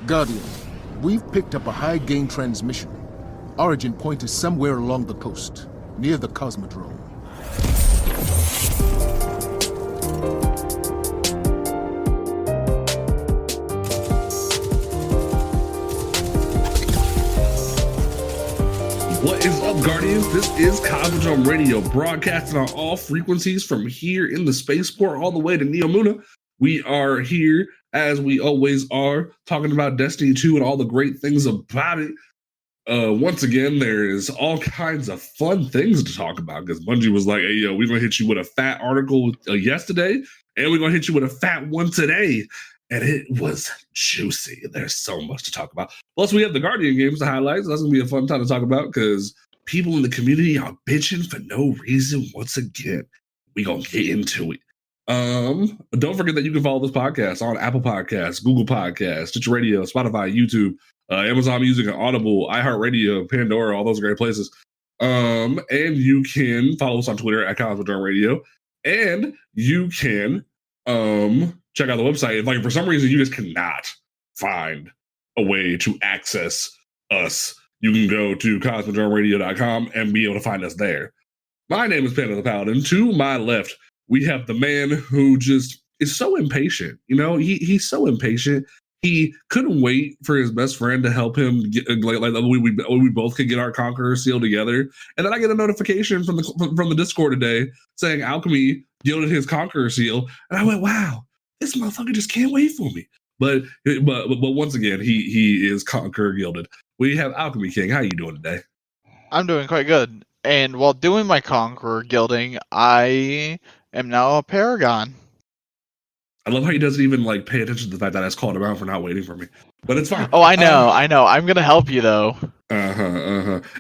Guardian, we've picked up a high-gain transmission. Origin point is somewhere along the coast, near the Cosmodrome. What is up, Guardians? This is Cosmodrome Radio, broadcasting on all frequencies from here in the spaceport all the way to Neomuna. We are here, as we always are, talking about Destiny 2 and all the great things about it. Once again, there's all kinds of fun things to talk about, because Bungie was like, hey, yo, we're going to hit you with a fat article yesterday, and we're going to hit you with a fat one today. And it was juicy. There's so much to talk about. Plus, we have the Guardian games to highlight, so that's going to be a fun time to talk about, because people in the community are bitching for no reason once again. We're going to get into it. Don't forget that you can follow this podcast on Apple Podcasts, Google Podcasts, Stitcher Radio, Spotify, YouTube, Amazon Music, and Audible, iHeartRadio, Pandora, all those great places. And you can follow us on Twitter at Cosmodrome Radio, and you can check out the website. If, like, for some reason you just cannot find a way to access us, you can go to cosmodromeradio.com and be able to find us there. My name is Panda the Paladin. To my left, we have the man who just is so impatient. You know, he's so impatient. He couldn't wait for his best friend to help him get, we both could get our Conqueror seal together. And then I get a notification from the Discord today saying Alchemy yielded his Conqueror seal, and I went, wow, this motherfucker just can't wait for me. But once again, he is Conqueror gilded. We have Alchemy King. How you doing today? I'm doing quite good. And while doing my Conqueror gilding, I am now a Paragon. I love how he doesn't even like pay attention to the fact that I just called him out for not waiting for me. But it's fine. Oh, I know. I'm gonna help you though.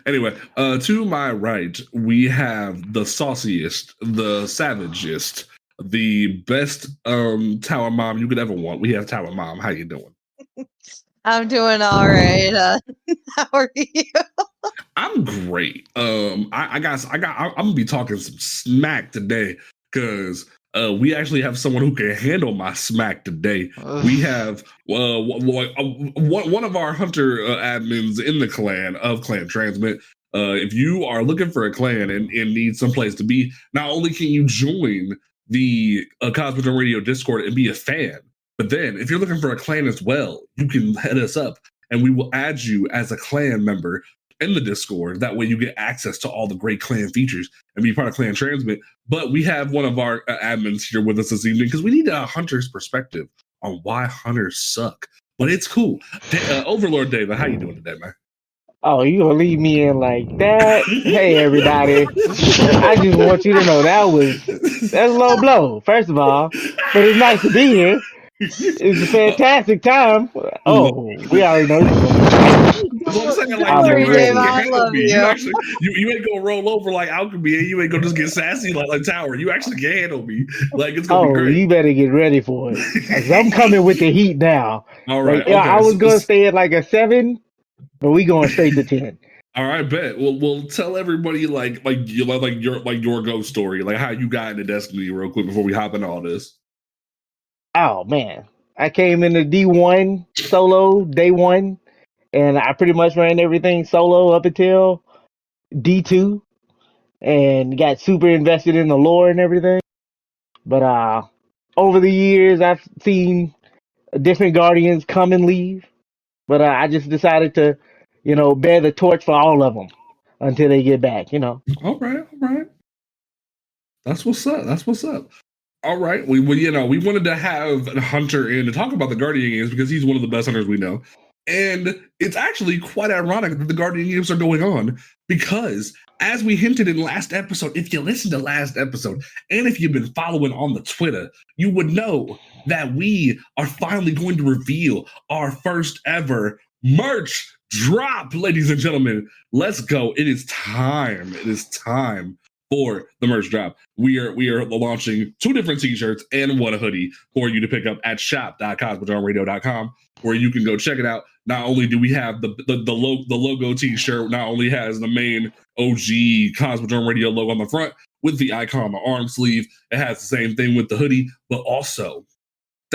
Anyway, to my right, we have the sauciest, the savagest, the best tower mom you could ever want. We have Tower Mom. How you doing? I'm doing all right. How are you? I'm great. I'm gonna be talking some smack today, because we actually have someone who can handle my smack today. We have one of our hunter admins in the clan of Clan Transmit. If you are looking for a clan and need some place to be, not only can you join the Cosmodrome Radio Discord and be a fan, but then if you're looking for a clan as well, you can head us up and we will add you as a clan member in the Discord. That way you get access to all the great clan features and be part of Clan Transmit. But we have one of our admins here with us this evening because we need a hunter's perspective on why hunters suck. But it's cool. Overlord DEVA, how you doing today, man? Oh, you gonna leave me in like that? Hey, everybody. I just want you to know that's a low blow, first of all. But it's nice to be here. It's a fantastic time. Oh, we already know I love you. You ain't gonna roll over like Alchemy, and you ain't gonna just get sassy like Tower. You actually can handle me. Like, it's gonna be great. You better get ready for it. I'm coming with the heat now. All right. Like, okay. I was gonna stay at like a 7, but we going straight to 10. All right, bet. We'll tell everybody like your ghost story, like how you got into Destiny, real quick before we hop into all this. Oh man, I came into D1 solo day 1, and I pretty much ran everything solo up until D2, and got super invested in the lore and everything. But over the years, I've seen different Guardians come and leave, but I just decided to, bear the torch for all of them until they get back. All right. That's what's up. All right, we wanted to have a hunter in to talk about the Guardian games because he's one of the best hunters we know. And it's actually quite ironic that the Guardian games are going on because, as we hinted in last episode, if you listened to last episode, and if you've been following on the Twitter, you would know that we are finally going to reveal our first ever merch drop, ladies and gentlemen. Let's go. It is time. For the merch drop. We are launching 2 different t-shirts and 1 hoodie for you to pick up at shop.cosmodromeradio.com, where you can go check it out. Not only do we have the logo t-shirt, not only has the main OG Cosmodrome Radio logo on the front with the icon on the arm sleeve, it has the same thing with the hoodie, but also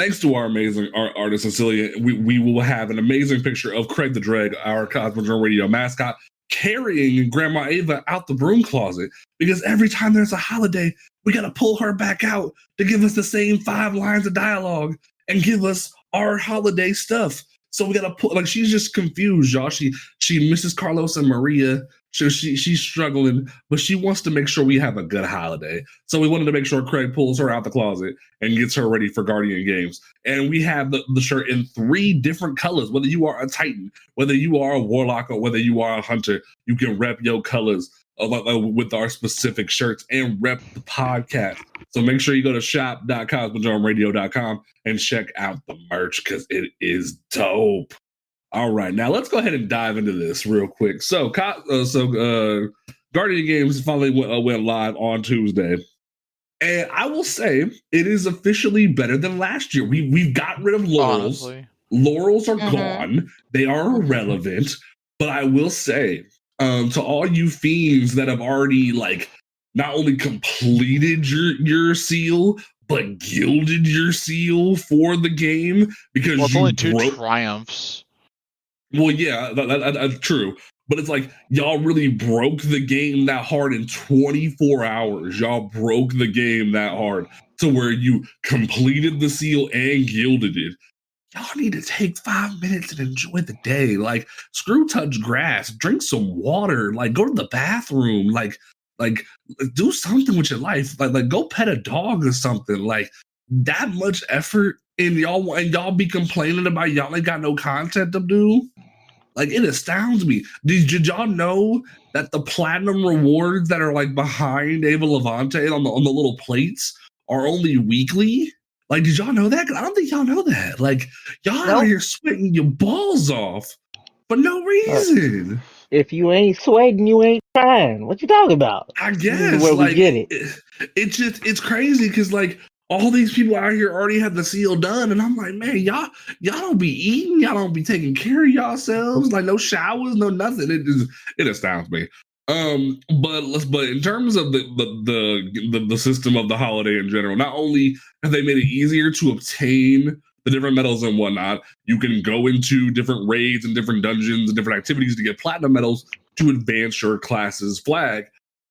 thanks to our amazing artist Cecilia, we will have an amazing picture of Craig the Dreg, our Cosmodrome Radio mascot, carrying Grandma Ava out the broom closet, because every time there's a holiday, we got to pull her back out to give us the same 5 lines of dialogue and give us our holiday stuff. So we got to put, like, she's just confused, y'all. She misses Carlos and Maria. She's struggling, but she wants to make sure we have a good holiday. So we wanted to make sure Craig pulls her out the closet and gets her ready for Guardian Games. And we have the shirt in 3 different colors. Whether you are a Titan, whether you are a Warlock, or whether you are a Hunter, you can rep your colors with our specific shirts and rep the podcast. So make sure you go to shop.cosmodromeradio.com and check out the merch, because it is dope. All right, now let's go ahead and dive into this real quick. So Guardian Games finally went live on Tuesday, and I will say it is officially better than last year. We've got rid of laurels. Honestly. Laurels are gone; they are irrelevant. But I will say, to all you fiends that have already not only completed your seal, but gilded your seal for the game, because it's you only 2 broke triumphs. Well, yeah, that's true. But it's like y'all really broke the game that hard in 24 hours. Y'all broke the game that hard to where you completed the seal and gilded it. Y'all need to take 5 minutes and enjoy the day. Like, screw touch grass, drink some water, go to the bathroom, like do something with your life. Like go pet a dog or something. Like, that much effort, and y'all be complaining about y'all ain't got no content to do. Like, it astounds me. Did y'all know that the platinum rewards that are behind Ava Levante on the little plates are only weekly? Like, did y'all know that? 'Cause I don't think y'all know that. Like, y'all out here sweating your balls off for no reason. If you ain't sweating, you ain't trying. What you talking about? I guess where we get it. It's crazy because all these people out here already have the seal done, and I'm like, man, y'all don't be eating, y'all don't be taking care of yourselves, no showers, no nothing. It astounds me. But in terms of the system of the holiday in general, not only have they made it easier to obtain the different medals and whatnot, you can go into different raids and different dungeons and different activities to get platinum medals to advance your class's flag.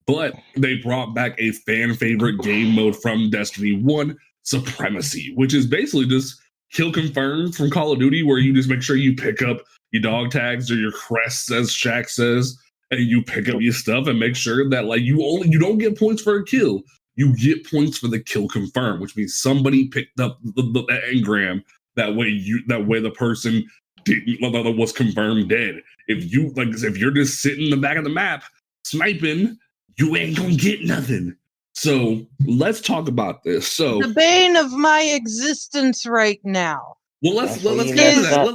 But they brought back a fan favorite game mode from Destiny 1, Supremacy, which is basically just kill confirmed from Call of Duty, where you just make sure you pick up your dog tags or your crests, as Shaq says, and you pick up your stuff and make sure that you don't get points for a kill. You get points for the kill confirm, which means somebody picked up the engram. That way the person was confirmed dead. If you're just sitting in the back of the map sniping, you ain't gonna get nothing. So let's talk about this. So the bane of my existence right now. Well, let's get into that.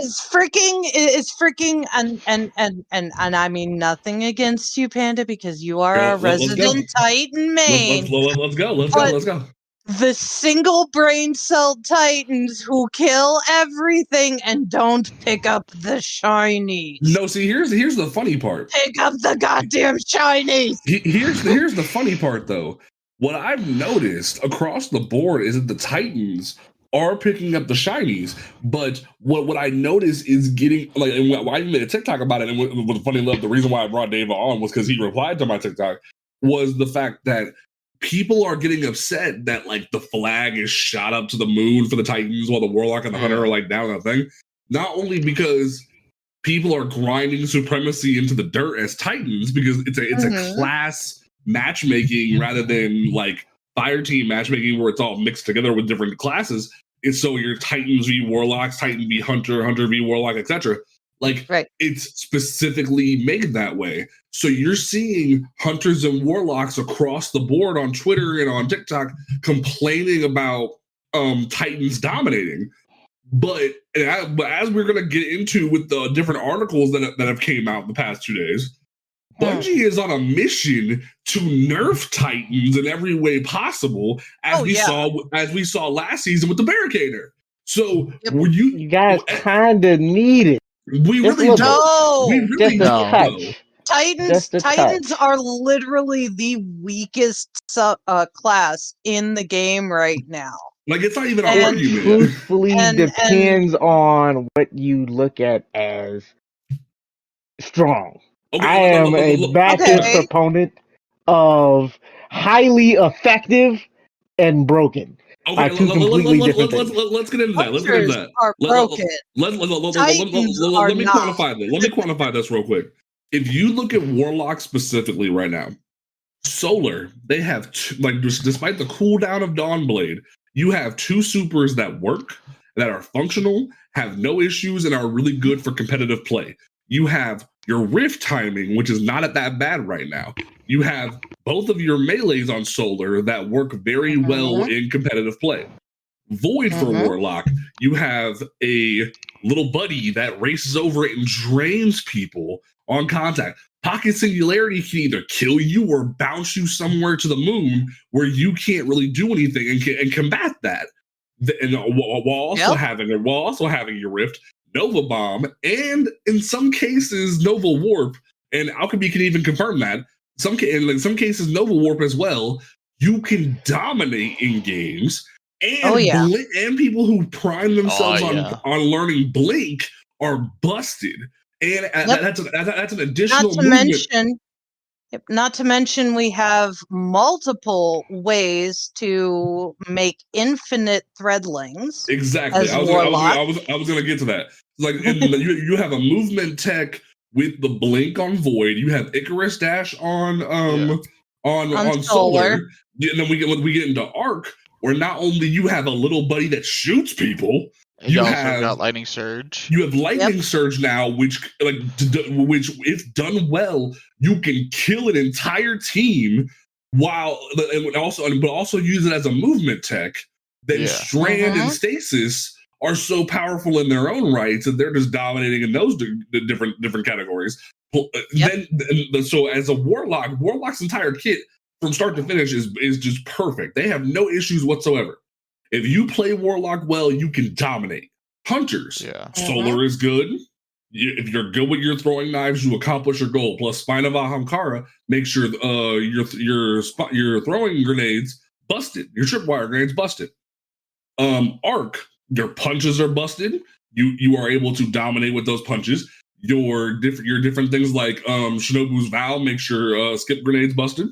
Is freaking and I mean nothing against you, Panda, because you are a resident Titan main. Let's go. The single brain cell Titans who kill everything and don't pick up the shinies. No, see, here's the funny part. Pick up the goddamn shinies. Here's the funny part, though. What I've noticed across the board is that the Titans are picking up the shinies, but what I noticed is getting and I made a TikTok about it, and with funny enough, the reason why I brought DEVA on was because he replied to my TikTok, was the fact that people are getting upset that the flag is shot up to the moon for the Titans while the Warlock and the Hunter are down on the thing. Not only because people are grinding Supremacy into the dirt as Titans, because it's a class matchmaking rather than Fire Team matchmaking where it's all mixed together with different classes. It's so your Titans v Warlocks, Titan v Hunter, Hunter v Warlock, etc. It's specifically made that way. So you're seeing Hunters and Warlocks across the board on Twitter and on TikTok complaining about Titans dominating. But as we're going to get into with the different articles that have came out in the past 2 days, Bungie is on a mission to nerf Titans in every way possible, as we saw last season with the Barricader. So you guys kind of need it. We really don't. We really don't. Titans are literally the weakest class in the game right now. Like, it's not even an And- argument. Truthfully, And- depends on what you look at as strong. Okay, I am a massive Okay. proponent of highly effective and broken. Okay, Two completely different things. let's get into that. Let's get into Hunters that. are broken. Let Titans are me not. quantify this. Let me quantify this real quick. If you look at Warlock specifically right now, Solar, they have despite the cooldown of Dawnblade, you have 2 supers that work, that are functional, have no issues, and are really good for competitive play. You have your Rift timing, which is not at that bad right now. You have both of your melees on Solar that work very well in competitive play. Void for Warlock, you have a little buddy that races over it and drains people on contact. Pocket Singularity can either kill you or bounce you somewhere to the moon where you can't really do anything and combat that. And while also having your Rift, Nova Bomb, and in some cases Nova Warp, and Alchemy can even confirm that. In some cases Nova Warp as well. You can dominate in games, and and people who prime themselves on learning Blink are busted. And that's an additional movement. Not to mention, we have multiple ways to make infinite threadlings. Exactly. I was going to get to that. Like, you have a movement tech with the Blink on Void. You have Icarus Dash on Solar. And then we get into Arc, where not only you have a little buddy that shoots people, you also got Lightning Surge. You have Lightning Surge now, which if done well, you can kill an entire team but also use it as a movement tech. Then Strand and Stasis are so powerful in their own rights that they're just dominating in those different categories. So as a Warlock's entire kit from start to finish is just perfect. They have no issues whatsoever. If you play Warlock well, you can dominate. Hunters, Solar is good. If you're good with your throwing knives, you accomplish your goal. Plus, Spine of Ahamkara makes sure your throwing grenades busted. Your tripwire grenades busted. Arc, your punches are busted. You are able to dominate with those punches. Your different things like Shinobu's Vow makes your skip grenades busted.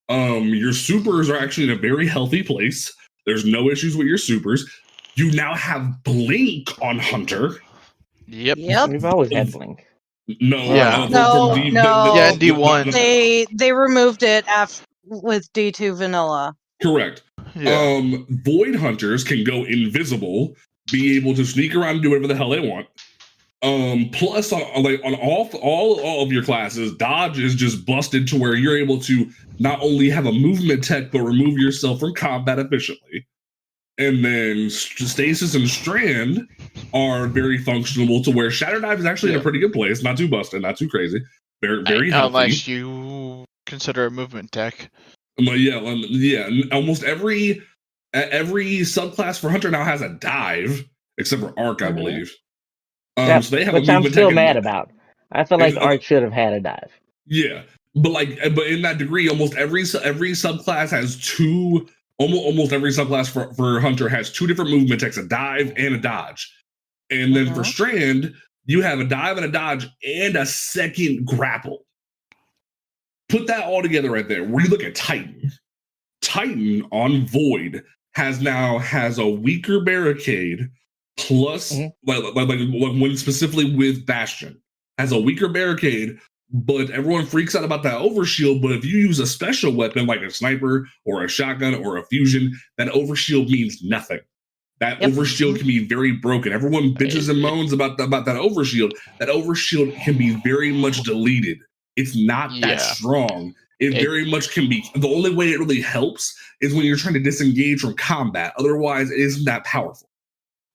Your supers are actually in a very healthy place. There's no issues with your supers. You now have Blink on Hunter. Yep. We've always had Blink. No. D1. They removed it with D2 Vanilla. Correct. Yeah. Void Hunters can go invisible, be able to sneak around and do whatever the hell they want. Plus, on all of your classes, dodge is just busted to where you're able to not only have a movement tech but remove yourself from combat efficiently. And then Stasis and Strand are very functional to where Shatter Dive is actually in a pretty good place, not too busted, not too crazy, very healthy. Unless you consider a movement tech. Almost every subclass for Hunter now has a dive, except for Arc, I believe. So they have which I'm still mad about. I feel like Arc should have had a dive. Yeah, but in that degree, almost every subclass has two. Almost every subclass for Hunter has 2 different movement techs, a dive and a dodge. And then for Strand, you have a dive and a dodge and a second grapple. Put that all together right there. Where you look at Titan. Titan on Void has a weaker barricade plus like when specifically with Bastion has a weaker barricade, but everyone freaks out about that overshield. But if you use a special weapon like a sniper or a shotgun or a fusion, that overshield means nothing. That overshield can be very broken. Everyone bitches and moans about that overshield. That overshield can be very much deleted. It's not that strong. It very much can be. The only way it really helps is when you're trying to disengage from combat. Otherwise, it isn't that powerful.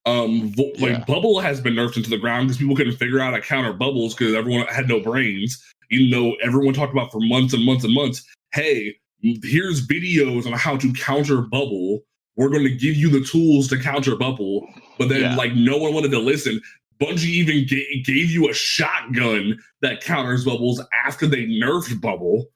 Bubble has been nerfed into the ground because people couldn't figure out how to counter bubbles because everyone had no brains. Even though everyone talked about for months and months and months, hey, here's videos on how to counter bubble. We're going to give you the tools to counter bubble. But then no one wanted to listen. Bungie even gave you a shotgun that counters bubbles after they nerfed bubble.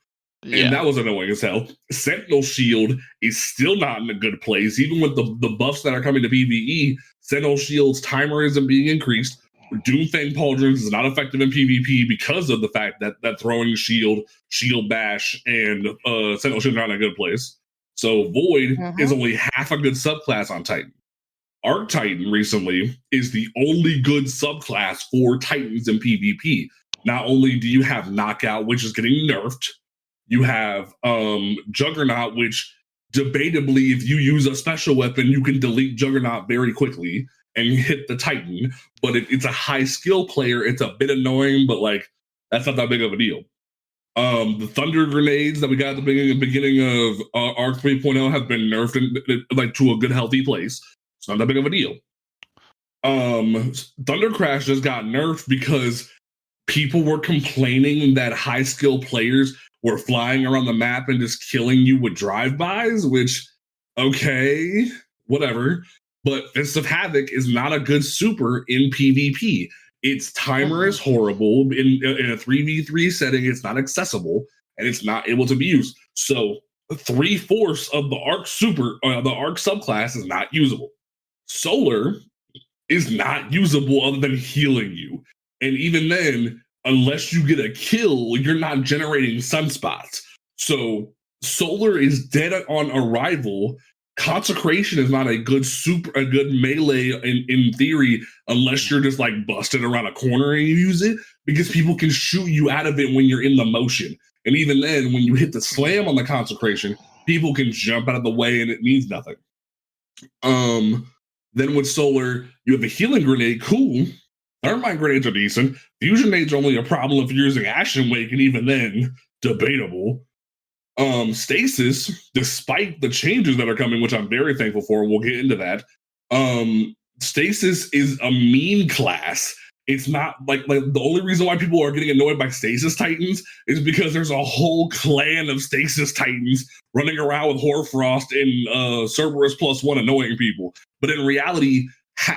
And that was annoying as hell. Sentinel Shield is still not in a good place. Even with the buffs that are coming to PvE, Sentinel Shield's timer isn't being increased. Doomfang Pauldrons is not effective in PvP because of the fact that throwing shield bash, and Sentinel Shield are not in a good place. So Void is only half a good subclass on Titan. Arc Titan recently is the only good subclass for Titans in PvP. Not only do you have Knockout, which is getting nerfed, you have Juggernaut, which debatably, if you use a special weapon, you can delete Juggernaut very quickly and hit the Titan. But if it's a high skill player, it's a bit annoying, but like that's not that big of a deal. The Thunder Grenades that we got at the beginning of Arc 3.0 have been nerfed like to a good healthy place. It's not that big of a deal. Thunder Crash just got nerfed because people were complaining that high skill players were flying around the map and just killing you with drive-bys, which, okay, whatever. But Fist of Havoc is not a good super in PvP. Its timer is horrible. In a 3v3 setting, it's not accessible, and it's not able to be used. So 3/4 of the Arc the Arc subclass is not usable. Solar is not usable other than healing you. And even then, unless you get a kill, you're not generating sunspots. So Solar is dead on arrival. Consecration is not a good melee in theory, unless you're just like busted around a corner and you use it, because people can shoot you out of it when you're in the motion. And even then, when you hit the slam on the Consecration, people can jump out of the way and it means nothing. Then with Solar, you have a healing grenade, cool. Thermite grenades are decent. Fusion nades are only a problem if you're using Ashen Wake, and even then, debatable. Stasis, despite the changes that are coming, which I'm very thankful for, we'll get into that. Stasis is a mean class. It's not like the only reason why people are getting annoyed by Stasis Titans is because there's a whole clan of Stasis Titans running around with Hoarfrost and Cerberus +1 annoying people. But in reality,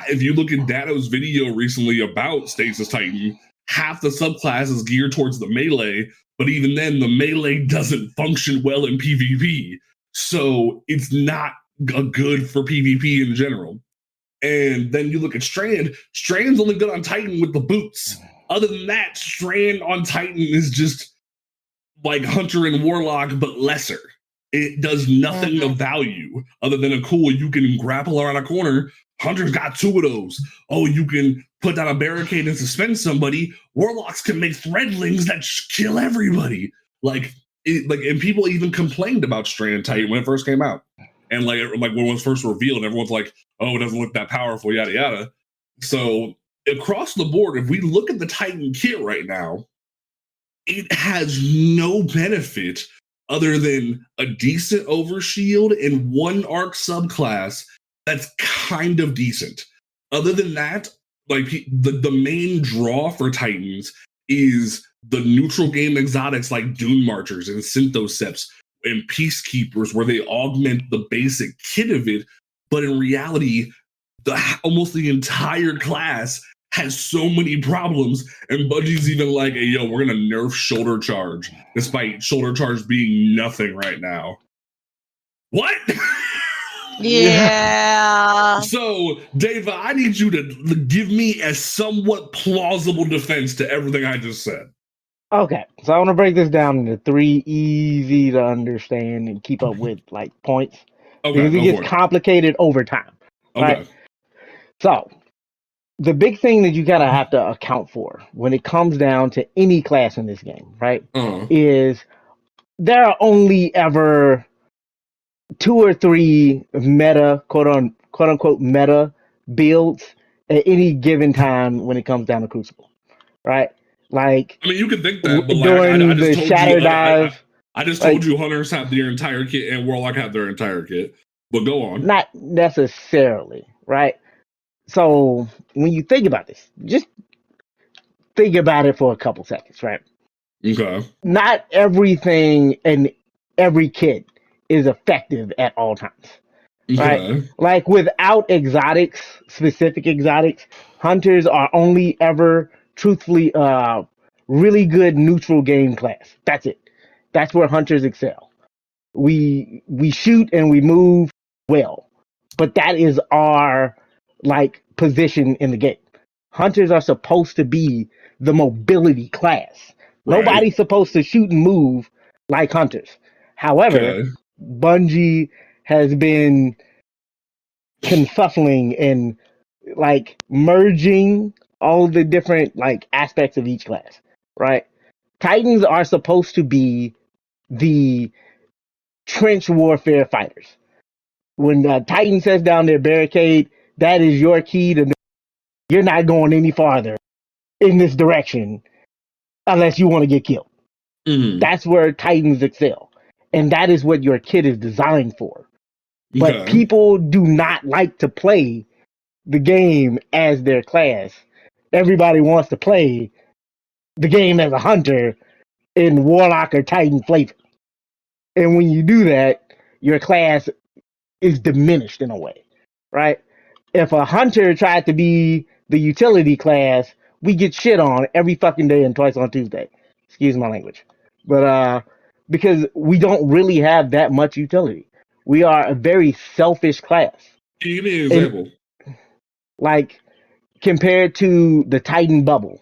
if you look at Dato's video recently about Stasis Titan, half the subclass is geared towards the melee, but even then, the melee doesn't function well in PvP. So it's not good for PvP in general. And then you look at Strand. Strand's only good on Titan with the boots. Other than that, Strand on Titan is just like Hunter and Warlock, but lesser. It does nothing of value other than a cool, you can grapple around a corner. Hunter's got 2 of those. Oh, you can put down a barricade and suspend somebody. Warlocks can make threadlings that kill everybody. And people even complained about Strand Titan when it first came out. And like when it was first revealed, everyone's like, oh, it doesn't look that powerful, yada, yada. So across the board, if we look at the Titan kit right now, it has no benefit other than a decent overshield and one arc subclass that's kind of decent. Other than that, like the main draw for Titans is the neutral game exotics like Dune Marchers and Synthoceps and Peacekeepers, where they augment the basic kit of it. But in reality, almost the entire class has so many problems, and Bungie's even like, hey, yo, we're gonna nerf Shoulder Charge, despite Shoulder Charge being nothing right now. What? Yeah. So, DEVA, I need you to give me a somewhat plausible defense to everything I just said. Okay, so I want to break this down into 3 easy to understand and keep up with like points. Okay, because it gets complicated over time. Okay. Right? So, the big thing that you gotta have to account for when it comes down to any class in this game, right, is there are only ever 2 or 3 meta, quote unquote meta builds at any given time when it comes down to Crucible, right? Like, I mean, you can think that, but during I the Shatter Dive, I just told you Hunters have their entire kit and Warlock have their entire kit. But go on. Not necessarily, right? So when you think about this, just think about it for a couple seconds, right? Okay. Not everything and every kit is effective at all times, right? Okay. Like without exotics, specific exotics, Hunters are only ever truthfully really good neutral game class. That's it. That's where hunters excel. We shoot and we move well, but that is our like position in the game. Hunters are supposed to be the mobility class. Right. Nobody's supposed to shoot and move like hunters. However, Okay. Bungie has been confuffling and like merging all the different like aspects of each class, right? Titans are supposed to be the trench warfare fighters. When the Titan sets down their barricade, that is your key to you're not going any farther in this direction unless you want to get killed. Mm-hmm. That's where Titans excel. And that is what your kit is designed for. But people do not like to play the game as their class. Everybody wants to play the game as a hunter in Warlock or Titan flavor. And when you do that, your class is diminished in a way, right? If a hunter tried to be the utility class, we get shit on every fucking day and twice on Tuesday. Excuse my language. But because we don't really have that much utility. We are a very selfish class. Can you give me an example? Like, compared to the Titan Bubble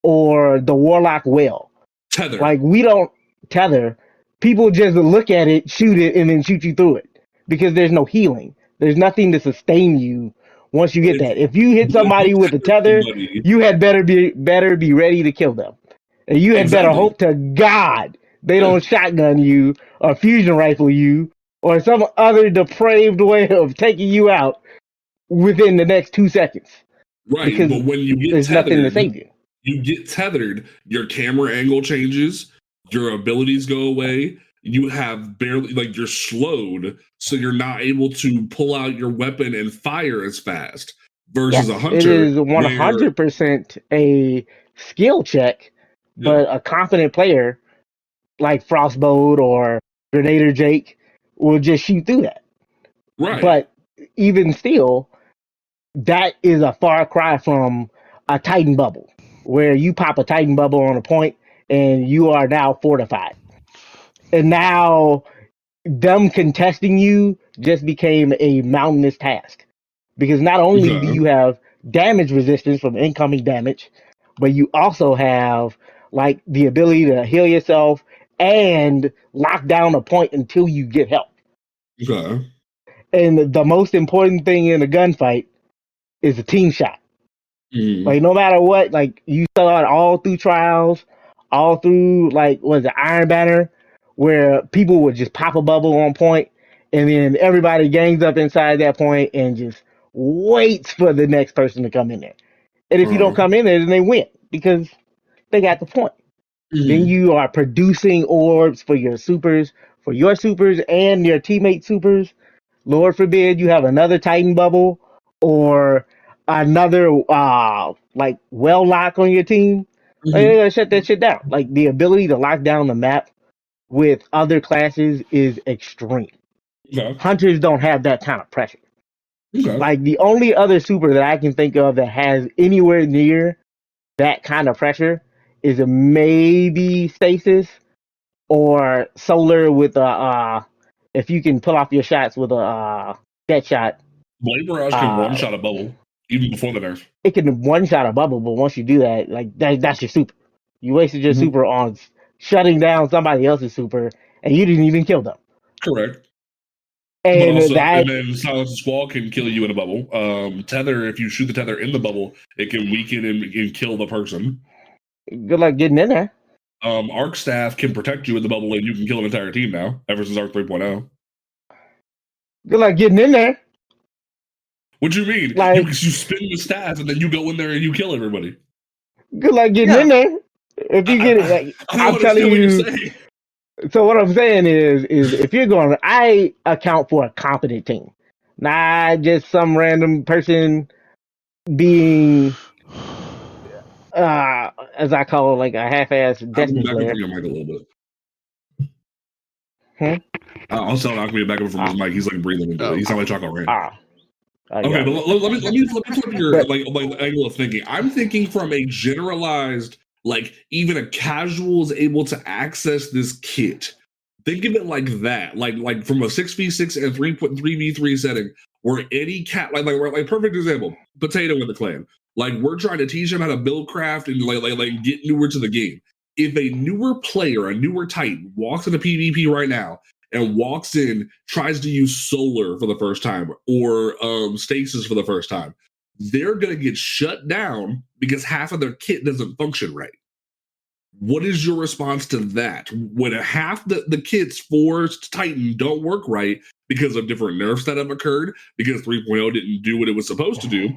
or the Warlock Whale. Tether. Like, we don't tether. People just look at it, shoot it, and then shoot you through it. Because there's no healing. There's nothing to sustain you once you get that. If you hit somebody with a tether, you had better be ready to kill them. And you had better hope to God they don't shotgun you or fusion rifle you or some other depraved way of taking you out within the next 2 seconds. Right, because but when you get there's tethered, nothing to save you. You get tethered, your camera angle changes, your abilities go away, you have barely, like, you're slowed, so you're not able to pull out your weapon and fire as fast. Versus a hunter. It is 100% a skill check, but a confident player like Frostbolt or Grenader Jake will just shoot through that. Right. But even still, that is a far cry from a Titan Bubble, where you pop a Titan Bubble on a point and you are now fortified. And now them contesting you just became a mountainous task. Because not only do you have damage resistance from incoming damage, but you also have like the ability to heal yourself and lock down a point until you get help. Okay. And the most important thing in a gunfight is a team shot. Like, no matter what, like, you saw it all through Trials, all through, like, was it Iron Banner, where people would just pop a bubble on point, and then everybody gangs up inside that point and just waits for the next person to come in there. And if you don't come in there, then they win, because they got the point. Then you are producing orbs for your supers and your teammate supers. Lord forbid you have another Titan Bubble or another like well lock on your team. Like, they gotta shut that shit down. Like, the ability to lock down the map with other classes is extreme. Hunters don't have that kind of pressure. Like, the only other super that I can think of that has anywhere near that kind of pressure is a maybe Stasis or Solar with a if you can pull off your shots with a dead shot. Blade Barrage can one shot a bubble even before the nerf. It can one shot a bubble, but once you do that, like that's your super. You wasted your super on shutting down somebody else's super, and you didn't even kill them. Correct. And also, and then Silence the Squall can kill you in a bubble. Tether, if you shoot the tether in the bubble, it can weaken and kill the person. Good luck getting in there. Arc Staff can protect you in the bubble, and you can kill an entire team now, ever since Arc 3.0. Good luck getting in there. What do you mean? Like, you spin the staff, and then you go in there and you kill everybody. Good luck getting in there. If you get it, like, I'm telling you. So what I'm saying is if you're going, I account for a competent team, not just some random person being, as I call it, like a half-ass Destiny player. Your mic a little bit. I'll tell Akme back up from his mic. He's like breathing into it. He sounds like Choco Rain. Okay, but let me flip your like angle of thinking. I'm thinking from a generalized Like, even a casual is able to access this kit. Think of it like that, like from a 6v6 and 3v3 setting, where any cat, like perfect example, Potato in the clan. Like, we're trying to teach them how to build craft and like get newer to the game. If a newer player, a newer Titan, walks into PvP right now and walks in, tries to use solar for the first time or stasis for the first time, they're gonna get shut down because half of their kit doesn't function right. What is your response to that? When half the kits for Titan don't work right because of different nerfs that have occurred, because 3.0 didn't do what it was supposed to do,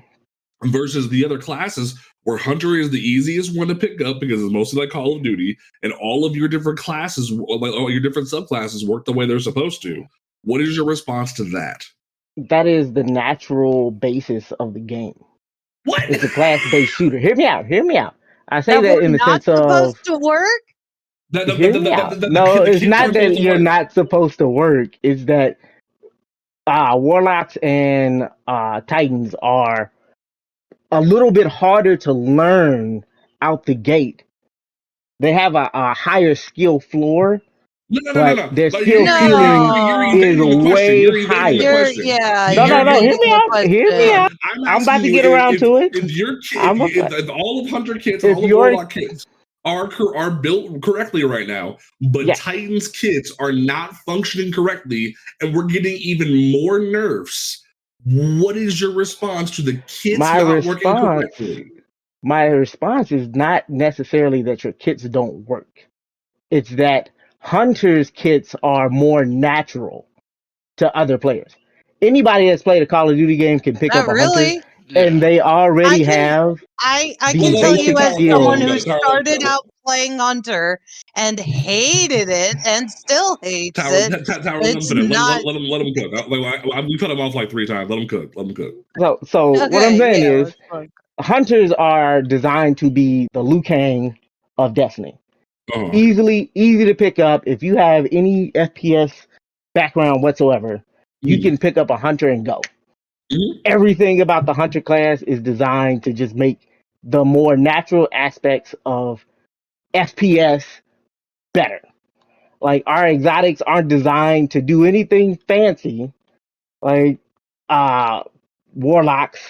versus the other classes where Hunter is the easiest one to pick up because it's mostly like Call of Duty, and all of your different classes, like all your different subclasses, work the way they're supposed to. What is your response to that? That is the natural basis of the game. What? It's a class-based shooter. Hear me out. I say that in the sense supposed of to work. hear me out. No, it's not that you're not supposed to work. It's that Warlocks and Titans are a little bit harder to learn out the gate. They have a higher skill floor, No. Their skill ceiling is way higher. No. Hear me out. I'm about to get around to it. If all of Hunter kits, all of Warlock kits are built correctly right now, but Titan's kits are not functioning correctly, and we're getting even more nerfs. What is your response to the kits not working correctly? My response is not necessarily that your kits don't work. It's that Hunter's kits are more natural to other players. Anybody that's played a Call of Duty game can pick up a Hunter, and they already have. I can tell you, as someone who started out playing Hunter and hated it and still hates it. It's not. Let him cook. We cut him off like 3 times. Let him cook. So what I'm saying is, Hunters are designed to be the Liu Kang of Destiny. Easy to pick up. If you have any FPS background whatsoever, you can pick up a Hunter and go. Everything about the Hunter class is designed to just make the more natural aspects of FPS better. Like, our exotics aren't designed to do anything fancy. Like, Warlocks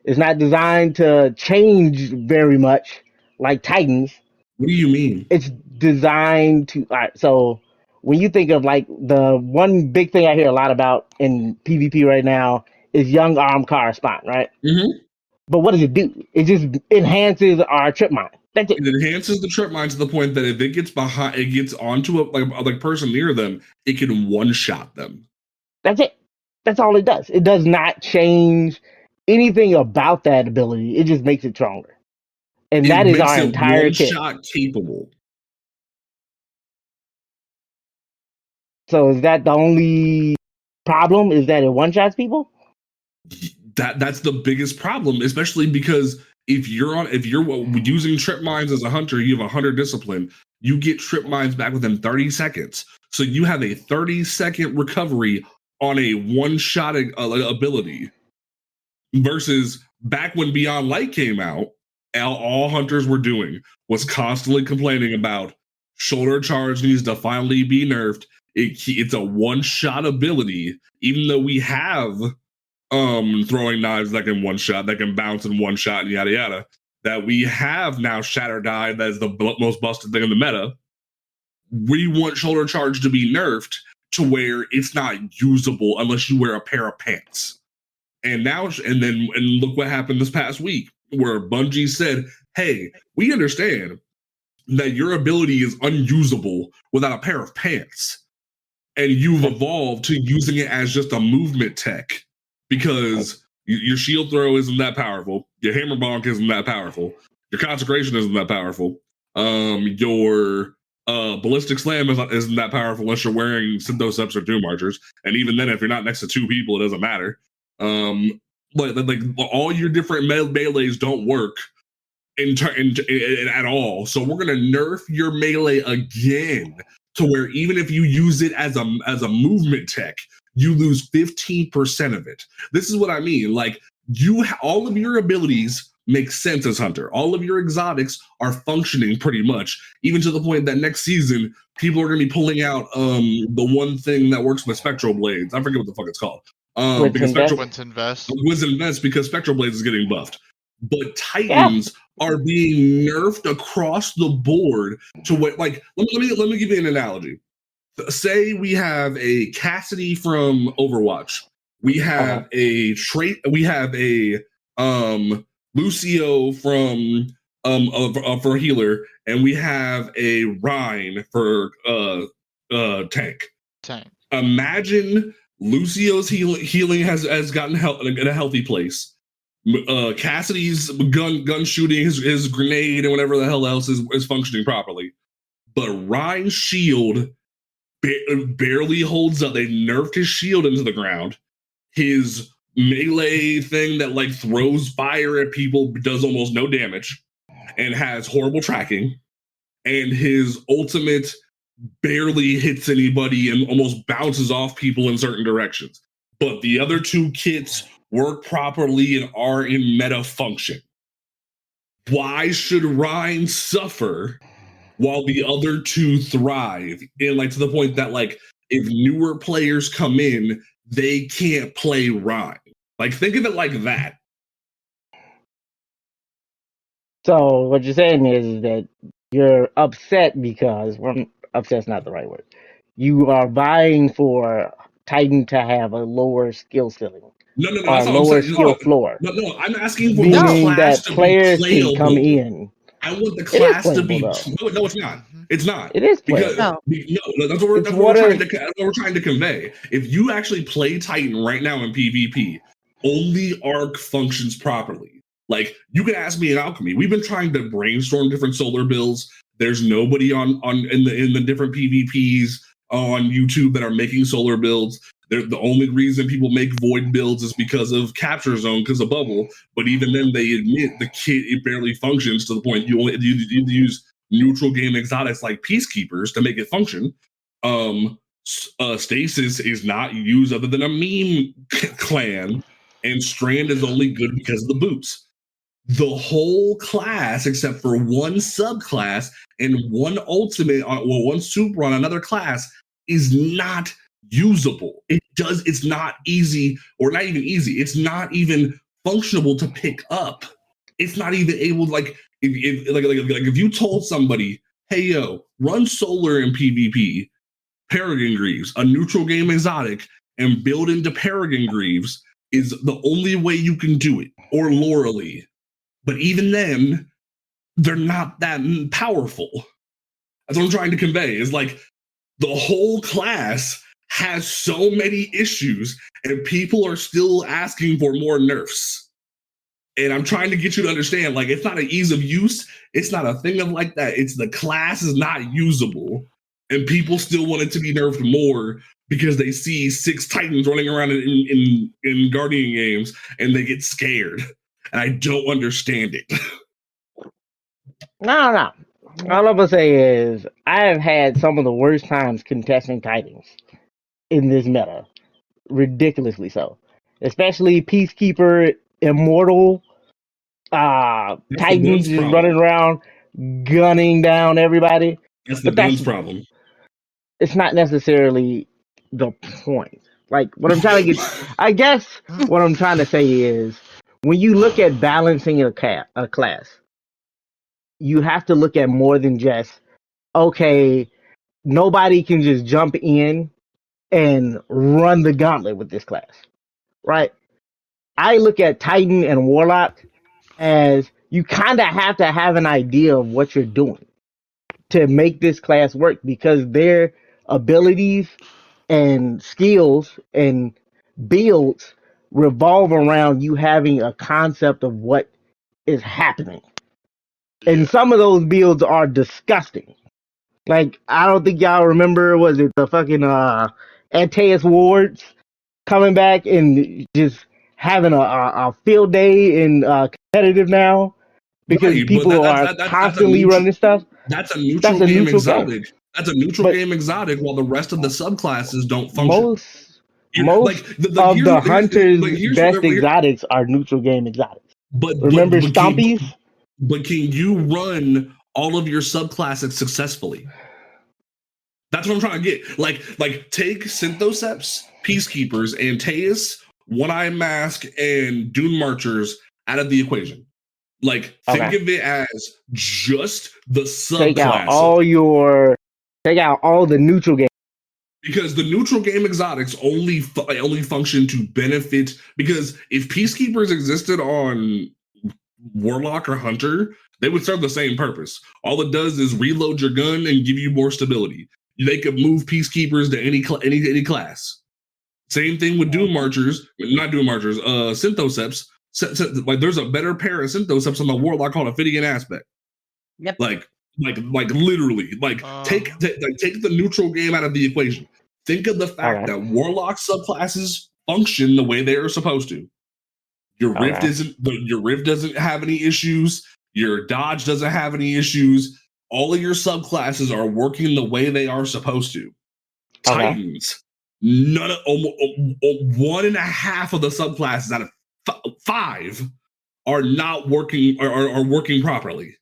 is not designed to change very much like Titans. What do you mean? It's designed to. All right, so when you think of, like, the one big thing I hear a lot about in PvP right now is young arm car spawn, right? But what does it do? It just enhances our trip mine. That's it. It enhances the trip mine to the point that if it gets behind, it gets onto a person near them, it can one-shot them. That's it. That's all it does. It does not change anything about that ability. It just makes it stronger. And that is our entire kit. One-shot capable. So is that the only problem? Is that it one-shots people? That's the biggest problem, especially because if you're using trip mines as a Hunter, you have a Hunter discipline, you get trip mines back within 30 seconds. So you have a 30-second recovery on a one-shot ability. Versus back when Beyond Light came out, all Hunters were doing was constantly complaining about shoulder charge needs to finally be nerfed. It's a one-shot ability, even though we have throwing knives that can one shot, that can bounce in one shot, and yada yada. That we have now Shatter Dive, that is the most busted thing in the meta. We want shoulder charge to be nerfed to where it's not usable unless you wear a pair of pants. And look what happened this past week, where Bungie said, "Hey, we understand that your ability is unusable without a pair of pants, and you've evolved to using it as just a movement tech." Because your shield throw isn't that powerful, your hammer bonk isn't that powerful, your consecration isn't that powerful, your ballistic slam isn't that powerful unless you're wearing Synthoceps or Doom Archers, and even then, if you're not next to 2 people, it doesn't matter. But like all your different melees don't work at all. So we're gonna nerf your melee again to where even if you use it as a movement tech, you lose 15% of it. This is what I mean. Like, all of your abilities makes sense as Hunter. All of your exotics are functioning pretty much, even to the point that next season people are going to be pulling out the one thing that works with Spectral Blades. I forget what the fuck it's called. Winds Invest because Spectral Blades is getting buffed. But Titans are being nerfed across the board to what? Like, let me give you an analogy. Say we have a Cassidy from Overwatch. We have a trait. We have a Lucio from for healer, and we have a Rhine for tank. Imagine Lucio's healing has gotten in a healthy place. Cassidy's gun shooting, his grenade, and whatever the hell else is functioning properly. But Rhine's shield barely holds up. They nerfed his shield into the ground. His melee thing that like throws fire at people does almost no damage and has horrible tracking. And his ultimate barely hits anybody and almost bounces off people in certain directions. But the other two kits work properly and are in meta function. Why should Rhine suffer while the other two thrive? And like to the point that like if newer players come in, they can't play Rhine. Like think of it like that. So what you're saying is that you're upset because upset's not the right word. You are vying for Titan to have a lower skill ceiling. No, or lower skill floor. No, I'm asking for meaning the class that players to be can come in. I want the class to be. No, it's not. It's not. It is because no, that's what we're trying to convey. If you actually play Titan right now in PvP, only Arc functions properly. Like you can ask me in Alchemy. We've been trying to brainstorm different solar builds. There's nobody in the different PvPs on YouTube that are making solar builds. The only reason people make void builds is because of Capture Zone, because of Bubble. But even then, they admit the kit it barely functions to the point you use neutral game exotics like Peacekeepers to make it function. Stasis is not used other than a meme clan, and Strand is only good because of the boots. The whole class, except for one subclass and one ultimate, one super on another class, is not usable. It's not easy, or not even easy. It's not even functionable to pick up. It's not even able, like if you told somebody, hey yo, run solar in PvP, Paragon Greaves, a neutral game exotic, and build into Paragon Greaves is the only way you can do it, or Loralee. But even then, they're not that powerful. That's what I'm trying to convey, is like the whole class has so many issues and people are still asking for more nerfs. And I'm trying to get you to understand, like, it's not an ease of use. It's not a thing of like that. It's the class is not usable and people still want it to be nerfed more because they see 6 Titans running around in Guardian games and they get scared. And I don't understand it. No. All I'm going to say is I have had some of the worst times contesting Titans in this meta. Ridiculously so. Especially Peacekeeper, Immortal, Titans just running around, gunning down everybody. That's the Bone's problem. It's not necessarily the point. Like, what I'm trying to get... I guess what I'm trying to say is, when you look at balancing a class, you have to look at more than just, okay, nobody can just jump in and run the gauntlet with this class, right? I look at Titan and Warlock as you kind of have to have an idea of what you're doing to make this class work, because their abilities and skills and builds revolve around you having a concept of what is happening. And some of those builds are disgusting. Like, I don't think y'all remember, was it the fucking Antaeus Wards coming back and just having a field day in competitive now because people are constantly running stuff. That's a neutral game exotic. That's a neutral game exotic while the rest of the subclasses don't function. Most of the Hunter's best exotics are neutral game exotics. Remember Stompies? But can you run all of your subclasses successfully? That's what I'm trying to get. Like take Synthoceps, Peacekeepers, Antaeus, One-Eye Mask, and Dune Marchers out of the equation. Like, think of it as just the subclasses. Take out all the neutral game. Because the neutral game exotics only function to benefit. Because if Peacekeepers existed on Warlock or Hunter, they would serve the same purpose. All it does is reload your gun and give you more stability. They could move Peacekeepers to any class. Same thing with Doom Marchers, not Doom Marchers, Synthoceps. Like, there's a better pair of Synthoceps on the Warlock called Ophidian Aspect. Yep. Like literally, take the neutral game out of the equation. Think of the fact that Warlock subclasses function the way they are supposed to. Your Rift doesn't have any issues. Your Dodge doesn't have any issues. All of your subclasses are working the way they are supposed to. Titans, none of 1.5 of the subclasses out of 5 are not working are working properly.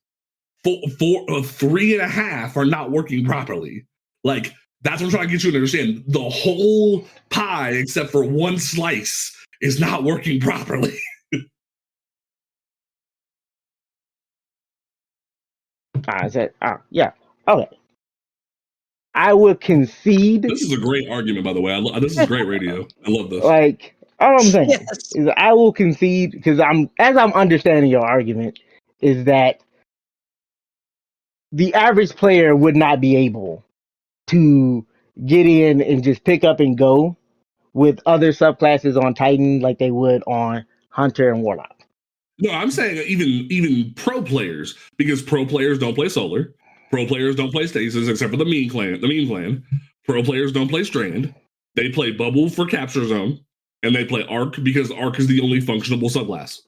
3.5 are not working properly. Like, that's what I'm trying to get you to understand. The whole pie, except for one slice, is not working properly. Yeah. Okay. I would concede. This is a great argument, by the way. This is great radio. I love this. Like, all I'm saying is I will concede, because I'm understanding your argument, is that the average player would not be able to get in and just pick up and go with other subclasses on Titan like they would on Hunter and Warlock. No, I'm saying even pro players, because pro players don't play Solar. Pro players don't play Stasis, except for the Mean Clan. Pro players don't play Strand. They play Bubble for Capture Zone, and they play Arc because Arc is the only functionable subclass.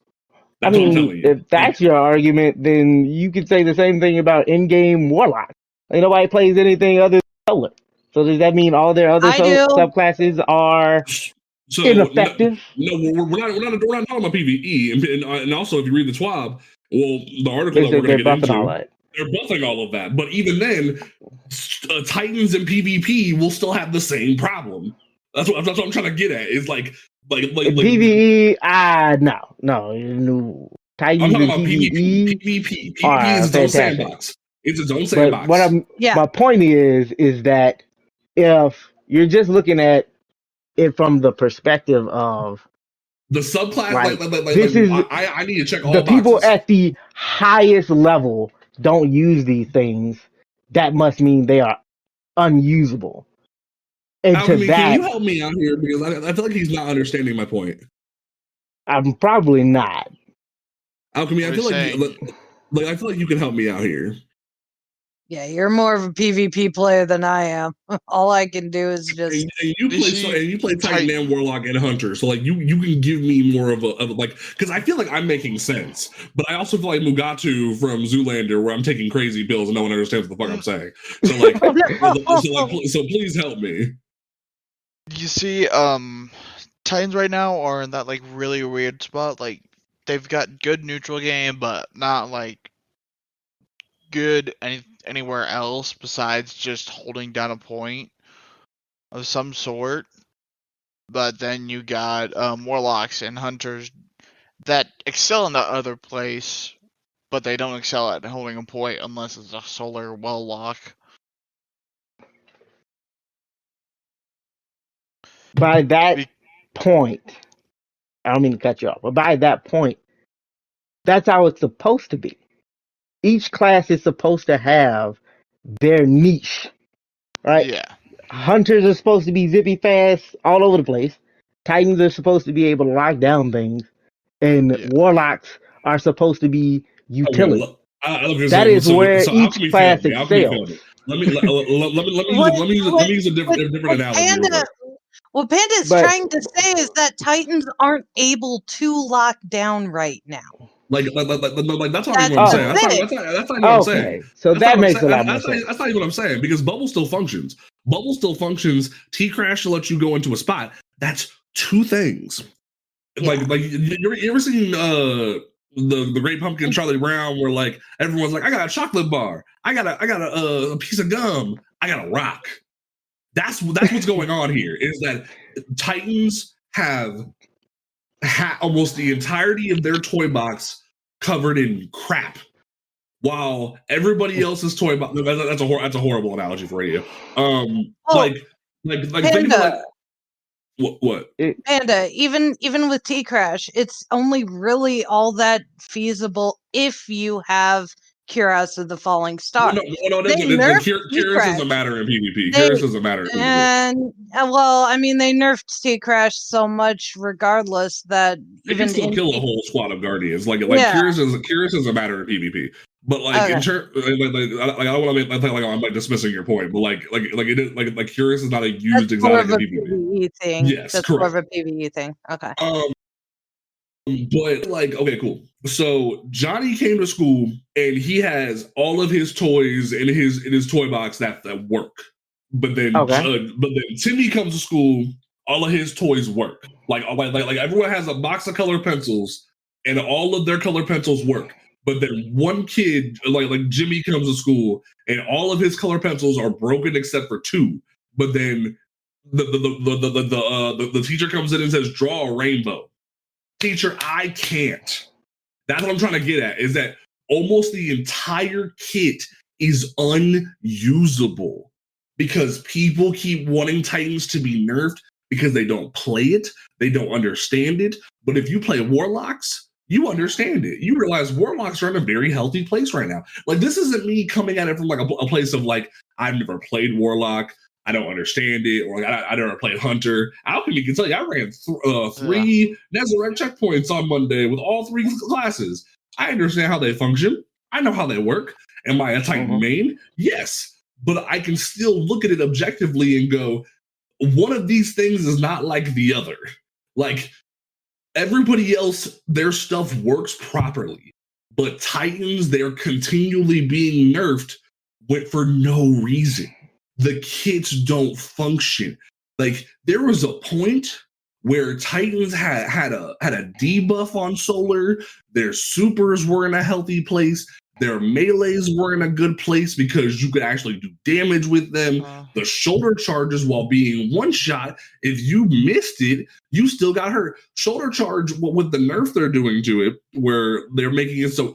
That's what I'm telling you. If that's your argument, then you could say the same thing about in-game Warlock. Like, nobody plays anything other than Solar. So does that mean all their other subclasses are ineffective? No, we're not talking about PvE. And also, if you read the TWAB, the article that we're going to get into, they're buffing all of that. But even then, Titans and PvP will still have the same problem. That's what I'm trying to get at. It's like PvE. No. Titans I'm talking and about PvE. PvP is its own sandbox. It's its own sandbox. But my point is that if you're just looking at it from the perspective of the subclass, I need to check all the boxes. People at the highest level don't use these things. That must mean they are unusable. And Alchemy, can you help me out here, because I feel like he's not understanding my point. I'm probably not. Alchemy, I feel like you can help me out here. Yeah, you're more of a PvP player than I am. All I can do is just. And you play Titan and Warlock and Hunter, so like you can give me more of a because I feel like I'm making sense, but I also feel like Mugatu from Zoolander, where I'm taking crazy pills and no one understands what the fuck I'm saying. So please help me. You see, Titans right now are in that like really weird spot. Like, they've got good neutral game, but not like good anywhere else besides just holding down a point of some sort. But then you got Warlocks and Hunters that excel in that other place, but they don't excel at holding a point unless it's a Solar well lock. By that point, I don't mean to cut you off, but by that point, that's how it's supposed to be. Each class is supposed to have their niche, right? Yeah. Hunters are supposed to be zippy fast all over the place. Titans are supposed to be able to lock down things, and Warlocks are supposed to be utility. That is where each class excels. Let me use a different analogy. What Panda is trying to say is that Titans aren't able to lock down right now. Like that's not even what I'm saying. That's not even what I'm saying. So that makes a lot more sense. That's not even what I'm saying, because Bubble still functions. T-Crash to let you go into a spot. That's two things. Yeah. Like you ever seen the Great Pumpkin, Charlie Brown, where like everyone's like, I got a chocolate bar, I got a piece of gum, I got a rock. That's what's going on here. Is that Titans have almost the entirety of their toy box covered in crap, while everybody else's toy box. That's a horrible analogy for radio. Like think of like. What? Panda, even with T-Crash, it's only really all that feasible if you have Cuirass of the Falling Star. No, Cuirass doesn't matter in PvP. Cuirass doesn't matter in PvP. And well, I mean, they nerfed T-Crash so much, regardless that they can still kill a whole squad of Guardians. Cuirass doesn't matter in PvP. But like in terms, I don't want to make like I'm like dismissing your point, but like Cuirass is not a used exotic in PvP thing. Yes, that's correct. more of a PvE thing. Okay. But like, okay, cool. So Johnny came to school and he has all of his toys in his toy box that work. But then Timmy comes to school, all of his toys work. Like everyone has a box of color pencils and all of their color pencils work. But then one kid, like Jimmy, comes to school and all of his color pencils are broken except for two. But then the teacher comes in and says, "Draw a rainbow." Teacher, I can't. That's what I'm trying to get at. Is that almost the entire kit is unusable because people keep wanting Titans to be nerfed because they don't play it, they don't understand it. But if you play Warlocks, you understand it. You realize Warlocks are in a very healthy place right now. Like, this isn't me coming at it from like a place of like, I've never played Warlock, I don't understand it, or like I never played Hunter. Alchemy can tell you, I ran three Nezarec checkpoints on Monday with all three classes. I understand how they function. I know how they work. Am I a Titan main? Yes. But I can still look at it objectively and go, one of these things is not like the other. Like, everybody else, their stuff works properly. But Titans, they're continually being nerfed for no reason. The kits don't function. Like, there was a point where Titans had a debuff on Solar. Their supers were in a healthy place. Their melees were in a good place because you could actually do damage with them. The shoulder charges, while being one shot, if you missed it, you still got hurt. Shoulder charge, with the nerf they're doing to it, where they're making it so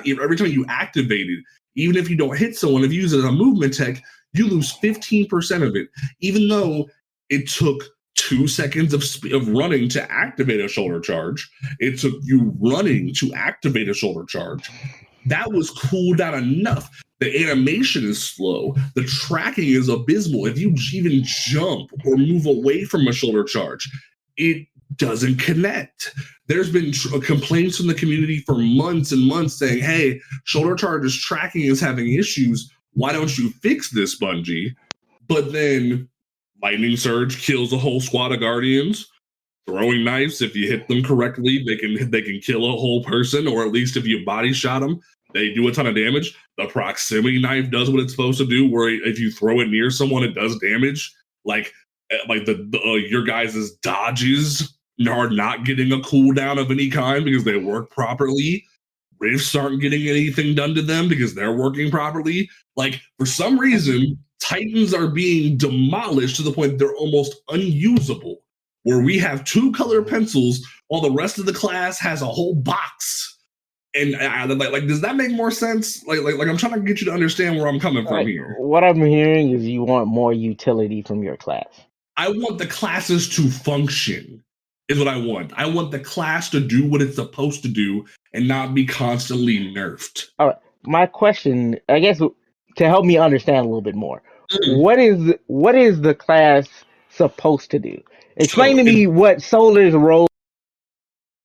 every time you activate it, even if you don't hit someone, if you use it as a movement tech, you lose 15% of it, even though it took 2 seconds of running to activate a shoulder charge. It took you running to activate a shoulder charge. That was cooled down enough. The animation is slow. The tracking is abysmal. If you even jump or move away from a shoulder charge, it doesn't connect. There's been complaints from the community for months and months saying, hey, shoulder charges tracking is having issues. Why don't you fix this, Bungie? But then Lightning Surge kills a whole squad of Guardians. Throwing knives, if you hit them correctly, they can kill a whole person, or at least if you body shot them, they do a ton of damage. The proximity knife does what it's supposed to do, where if you throw it near someone, it does damage. Like your guys' dodges are not getting a cooldown of any kind because they work properly. Rifts aren't getting anything done to them because they're working properly. Like, for some reason, Titans are being demolished to the point they're almost unusable, where we have 2 color pencils while the rest of the class has a whole box. And does that make more sense? Like I'm trying to get you to understand where I'm coming from here. What I'm hearing is you want more utility from your class. I want the classes to function, is what I want. I want the class to do what it's supposed to do and not be constantly nerfed. All right. My question, I guess, to help me understand a little bit more, what is the class supposed to do? Explain to me what Solar's role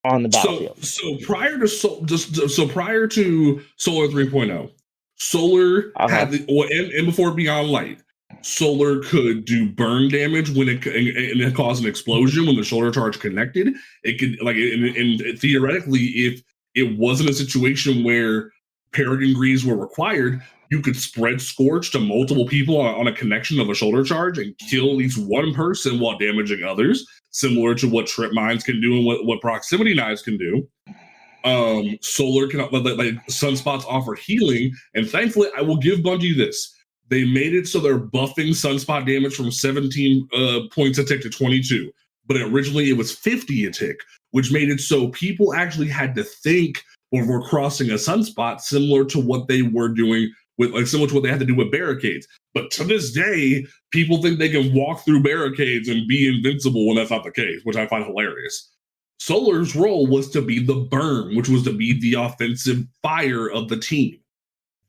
on the battlefield. So prior to Solar 3.0, Solar had and before Beyond Light, Solar could do burn damage when it caused an explosion when the shoulder charge connected. It could and theoretically, if it wasn't a situation where Paragon Greaves were required, you could spread Scorch to multiple people on a connection of a shoulder charge and kill at least one person while damaging others, similar to what Trip Mines can do and what Proximity Knives can do. Solar can like sunspots offer healing, and thankfully, I will give Bungie this. They made it so they're buffing sunspot damage from 17 points a tick to 22, but originally it was 50 a tick, which made it so people actually had to think before crossing a sunspot, similar to what they were doing with, like, similar to what they had to do with barricades. But to this day, people think they can walk through barricades and be invincible when that's not the case, which I find hilarious. Solar's role was to be the burn, which was to be the offensive fire of the team.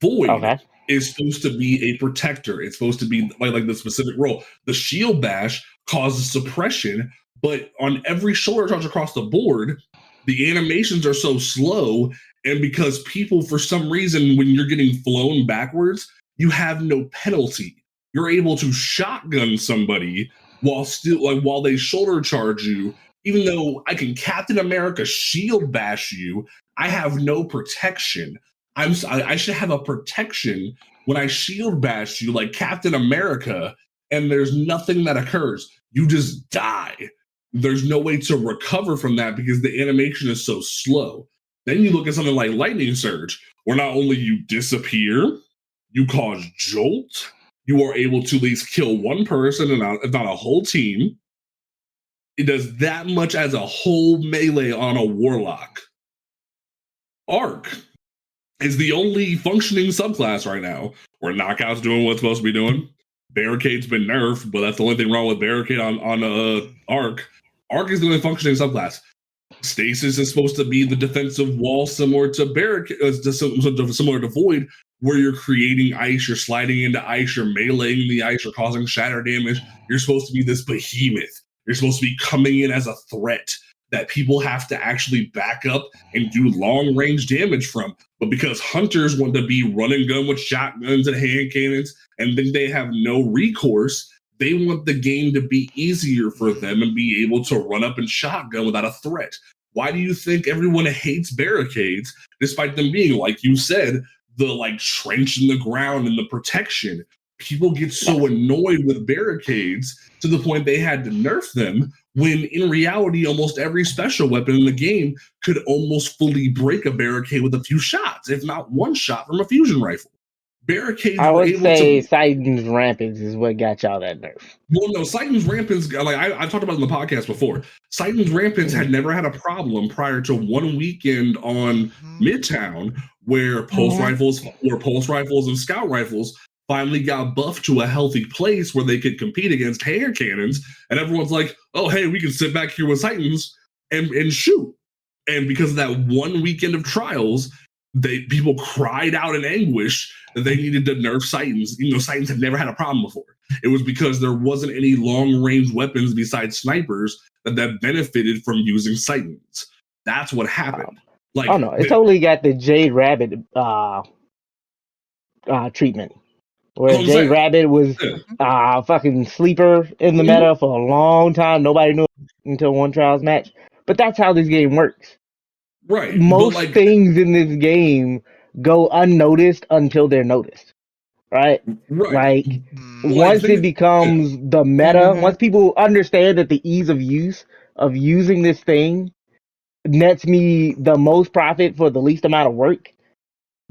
Void is supposed to be a protector. It's supposed to be like the specific role. The shield bash causes suppression, but on every shoulder charge across the board, the animations are so slow, and because people, for some reason, when you're getting flown backwards, you have no penalty. You're able to shotgun somebody while they shoulder charge you. Even though I can Captain America shield bash you, I have no protection. I should have a protection when I shield bash you like Captain America, and there's nothing that occurs. You just die. There's no way to recover from that because the animation is so slow. Then you look at something like Lightning Surge, where not only you disappear, you cause jolt, you are able to at least kill one person and if not a whole team. It does that much as a whole melee on a warlock. Arc is the only functioning subclass right now where Knockout's doing what's supposed to be doing. Barricade's been nerfed, but that's the only thing wrong with Barricade on Arc. Arc is the only functioning subclass. Stasis is supposed to be the defensive wall similar to similar to Void, where you're creating ice, you're sliding into ice, you're meleeing the ice, you're causing shatter damage. You're supposed to be this behemoth. You're supposed to be coming in as a threat that people have to actually back up and do long-range damage from. But because hunters want to be run and gun with shotguns and hand cannons, and then they have no recourse, they want the game to be easier for them and be able to run up and shotgun without a threat. Why do you think everyone hates barricades, despite them being, like you said, the trench in the ground and the protection? People get so annoyed with barricades to the point they had to nerf them, when in reality, almost every special weapon in the game could almost fully break a barricade with a few shots, if not one shot from a fusion rifle. Barricades I were would able say to... Titan's Rampage is what got y'all that nerf. Well, no, Titan's Rampage, I've talked about it in the podcast before. Titan's Rampage had never had a problem prior to one weekend on Midtown where pulse rifles and scout rifles finally got buffed to a healthy place where they could compete against hand cannons, and everyone's like, oh, hey, we can sit back here with Titans and shoot. And because of that one weekend of trials, people cried out in anguish that they needed to nerf Titans. Titans had never had a problem before. It was because there wasn't any long-range weapons besides snipers that benefited from using Titans. That's what happened. It totally got the Jade Rabbit treatment. Where Jay Rabbit was fucking sleeper in the meta for a long time. Nobody knew until one trials match. But that's how this game works. Right. Most things in this game go unnoticed until they're noticed. Right? Once it becomes the meta, once people understand that the ease of use of using this thing nets me the most profit for the least amount of work,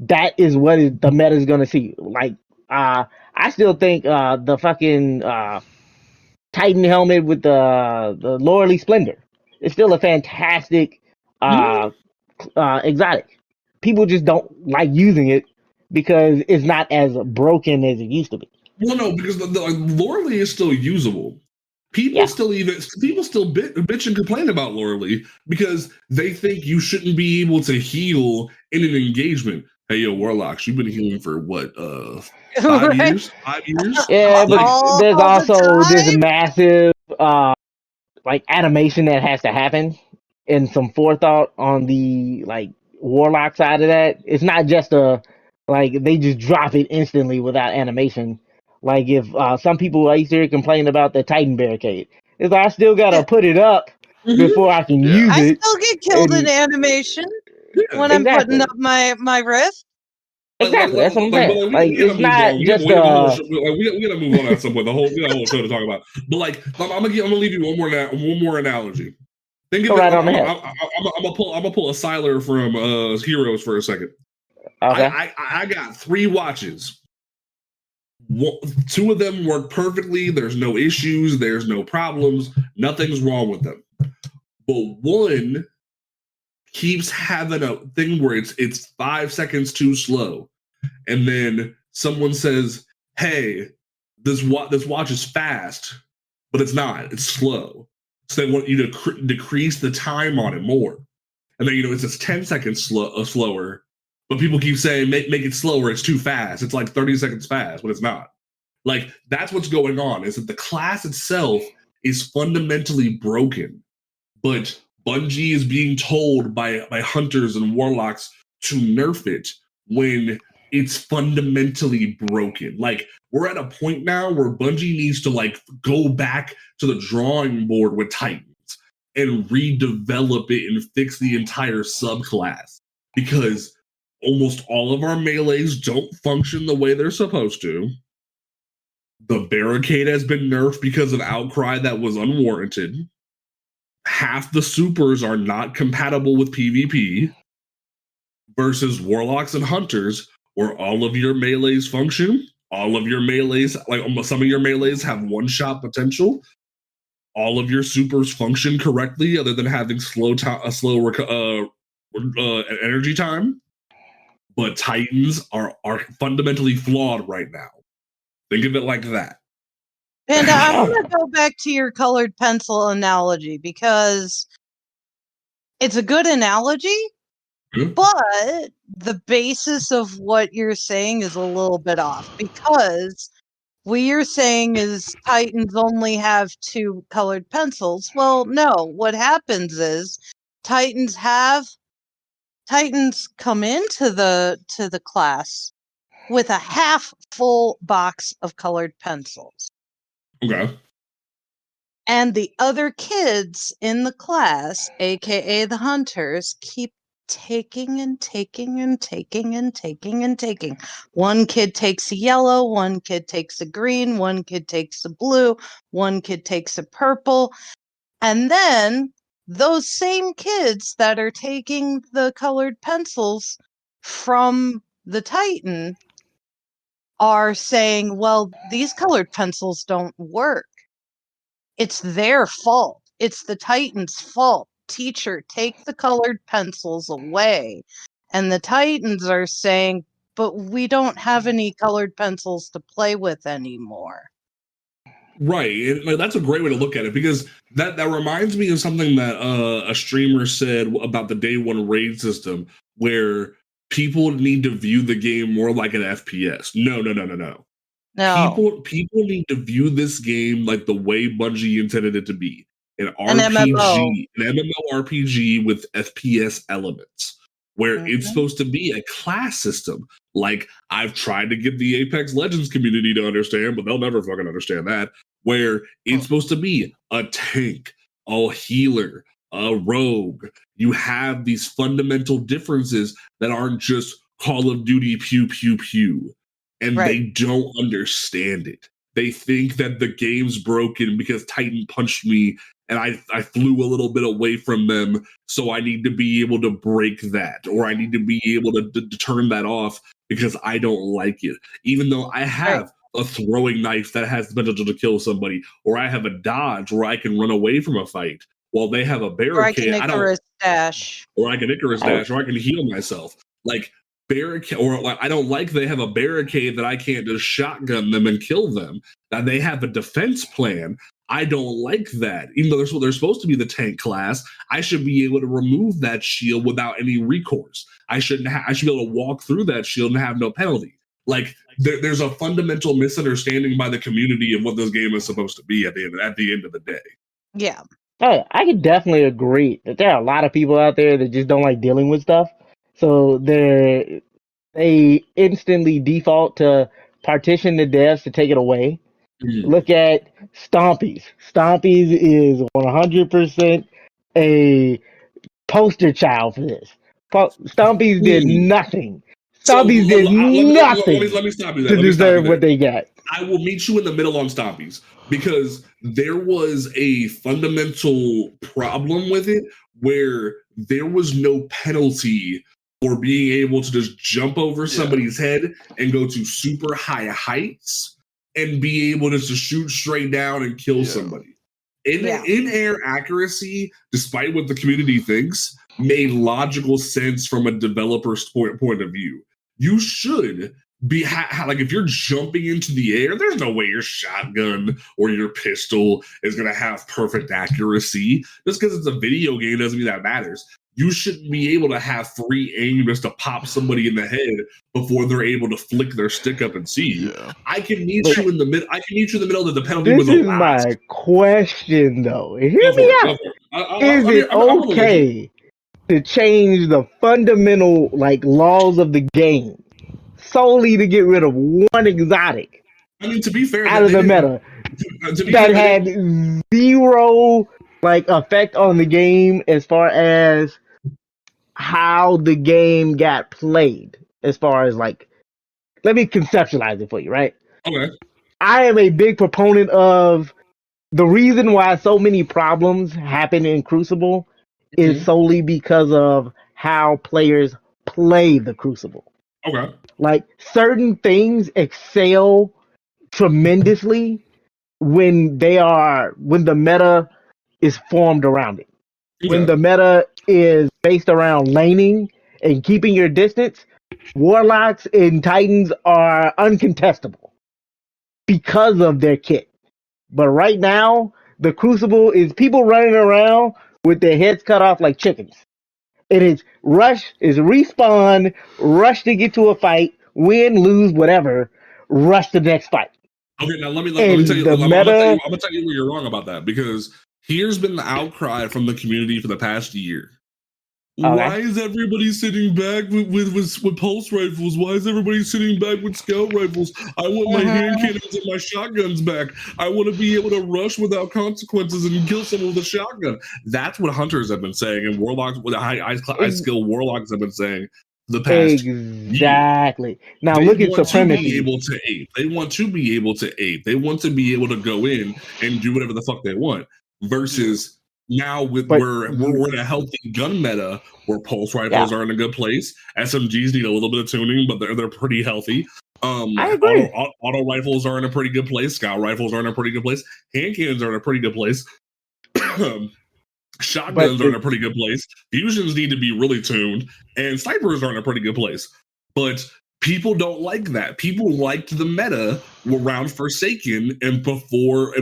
that is what the meta is going to see. I still think the fucking Titan helmet with the Loreley Splendor is still a fantastic exotic. People just don't like using it because it's not as broken as it used to be. Well, no, because the Loreley is still usable. People still bitch and complain about Loreley because they think you shouldn't be able to heal in an engagement. Hey, yo, Warlocks, you've been healing for what, 5 years? 5 years? Yeah, but there's also this massive, animation that has to happen and some forethought on the, Warlock side of that. It's not just they just drop it instantly without animation. If some people I used to hear complain about the Titan barricade, it's I still gotta put it up before I can use it. I still get killed in animation when I'm putting up my wrist. Exactly, that's what I'm saying. It's not just we gotta move on at some point. We got a whole show to talk about. But I'm gonna leave you one more analogy. Think of Go it. right on I'm ahead. gonna pull a Siler from Heroes for a second. Okay. I got 3 watches. 2 of them work perfectly. There's no issues. There's no problems. Nothing's wrong with them. But one keeps having a thing where it's 5 seconds too slow, and then someone says, "Hey, this watch is fast, but it's not. It's slow." So they want you to decrease the time on it more, and then it's just 10 seconds slower. But people keep saying make it slower. It's too fast. It's like 30 seconds fast, but it's not. Like that's what's going on. Is that the class itself is fundamentally broken, but Bungie is being told by hunters and warlocks to nerf it when it's fundamentally broken. Like we're at a point now where Bungie needs to like go back to the drawing board with Titans and redevelop it and fix the entire subclass, because almost all of our melees don't function the way they're supposed to. The barricade has been nerfed because of outcry that was unwarranted. Half the supers are not compatible with PvP versus warlocks and hunters, where all of your melees function. All of your melees, like some of your melees, have one-shot potential. All of your supers function correctly, other than having slow energy time. But Titans are fundamentally flawed right now. Think of it like that. Panda, I want to go back to your colored pencil analogy because it's a good analogy, but the basis of what you're saying is a little bit off, because what you're saying is Titans only have 2 colored pencils. Well, no. What happens is Titans come into the class with a half full box of colored pencils. Okay. And the other kids in the class, aka the hunters, keep taking and taking and taking and taking and taking. One kid takes a yellow, one kid takes a green, one kid takes a blue, one kid takes a purple. And then those same kids that are taking the colored pencils from the Titan are saying, well, these colored pencils don't work. It's their fault. It's the Titan's fault. Teacher, take the colored pencils away. And the Titans are saying, but we don't have any colored pencils to play with anymore. Right. And that's a great way to look at it, because that reminds me of something that a streamer said about the day one raid system, where people need to view the game more like an FPS. No. No. People need to view this game like the way Bungie intended it to be. An MMO. RPG, an MMORPG with FPS elements, where it's supposed to be a class system. Like I've tried to get the Apex Legends community to understand, but they'll never fucking understand that. Where it's supposed to be a tank, a healer, a rogue. You have these fundamental differences that aren't just Call of Duty pew pew pew. And they don't understand it. They think that the game's broken because Titan punched me and I flew a little bit away from them, so I need to be able to break that, or I need to be able to turn that off because I don't like it. Even though I have a throwing knife that has the potential to kill somebody, or I have a dodge where I can run away from a fight, while they have a barricade. Or I can Icarus dash. Or I can Icarus dash, or I can heal myself. Like barricade, or like I don't like they have a barricade that I can't just shotgun them and kill them. That they have a defense plan. I don't like that. Even though they're supposed to be the tank class, I should be able to remove that shield without any recourse. I should be able to walk through that shield and have no penalty. Like there's a fundamental misunderstanding by the community of what this game is supposed to be at the end of the day. Yeah. I can definitely agree that there are a lot of people out there that just don't like dealing with stuff. So they instantly default to partition the devs to take it away. Look at Stompies. Stompies is 100% a poster child for this. Stompies did nothing. Stompies did nothing let me stop you there. to Let me stop you deserve there. what they got. I will meet you in the middle on Stompies because there was a fundamental problem with it where there was no penalty for being able to just jump over somebody's head and go to super high heights and be able to just shoot straight down and kill somebody. In-air accuracy, despite what the community thinks, made logical sense from a developer's point of view. You should be like if you're jumping into the air, there's no way your shotgun or your pistol is going to have perfect accuracy. Just because it's a video game doesn't mean that matters. You should be able to have free aim just to pop somebody in the head before they're able to flick their stick up and see you. I can meet you in the middle. I can meet you in the middle of the penalty This was is my question, though. Hear me out. Is it okay to change the fundamental laws of the game solely to get rid of one exotic? I mean, to be fair, out of the meta that had zero effect on the game as far as how the game got played. As far as let me conceptualize it for you, right? Okay. I am a big proponent of the reason why so many problems happen in Crucible is solely because of how players play the Crucible. Okay. Certain things excel tremendously when the meta is formed around it. Okay. When the meta is based around laning and keeping your distance, Warlocks and Titans are uncontestable because of their kit. But right now, the Crucible is people running around with their heads cut off like chickens. It is respawn, rush to get to a fight, win, lose, whatever, rush to the next fight. Okay, now let me tell you. I'm gonna tell you where you're wrong about that because here's been the outcry from the community for the past year. Okay. Why is everybody sitting back with pulse rifles? Why is everybody sitting back with scout rifles? I want my hand cannons and my shotguns back. I want to be able to rush without consequences and kill someone with a shotgun. That's what hunters have been saying, and warlocks with high skill warlocks have been saying the past exactly year. Now they look at supremacy. They want to be able to ape. They want to be able to go in and do whatever the fuck they want. Versus now we're in a healthy gun meta where pulse rifles are in a good place. SMGs need a little bit of tuning, but they're pretty healthy. I agree. Auto rifles are in a pretty good place. Scout rifles are in a pretty good place. Hand cannons are in a pretty good place. Shotguns are in a pretty good place. Fusions need to be really tuned, and snipers are in a pretty good place. But people don't like that. People liked the meta around Forsaken and before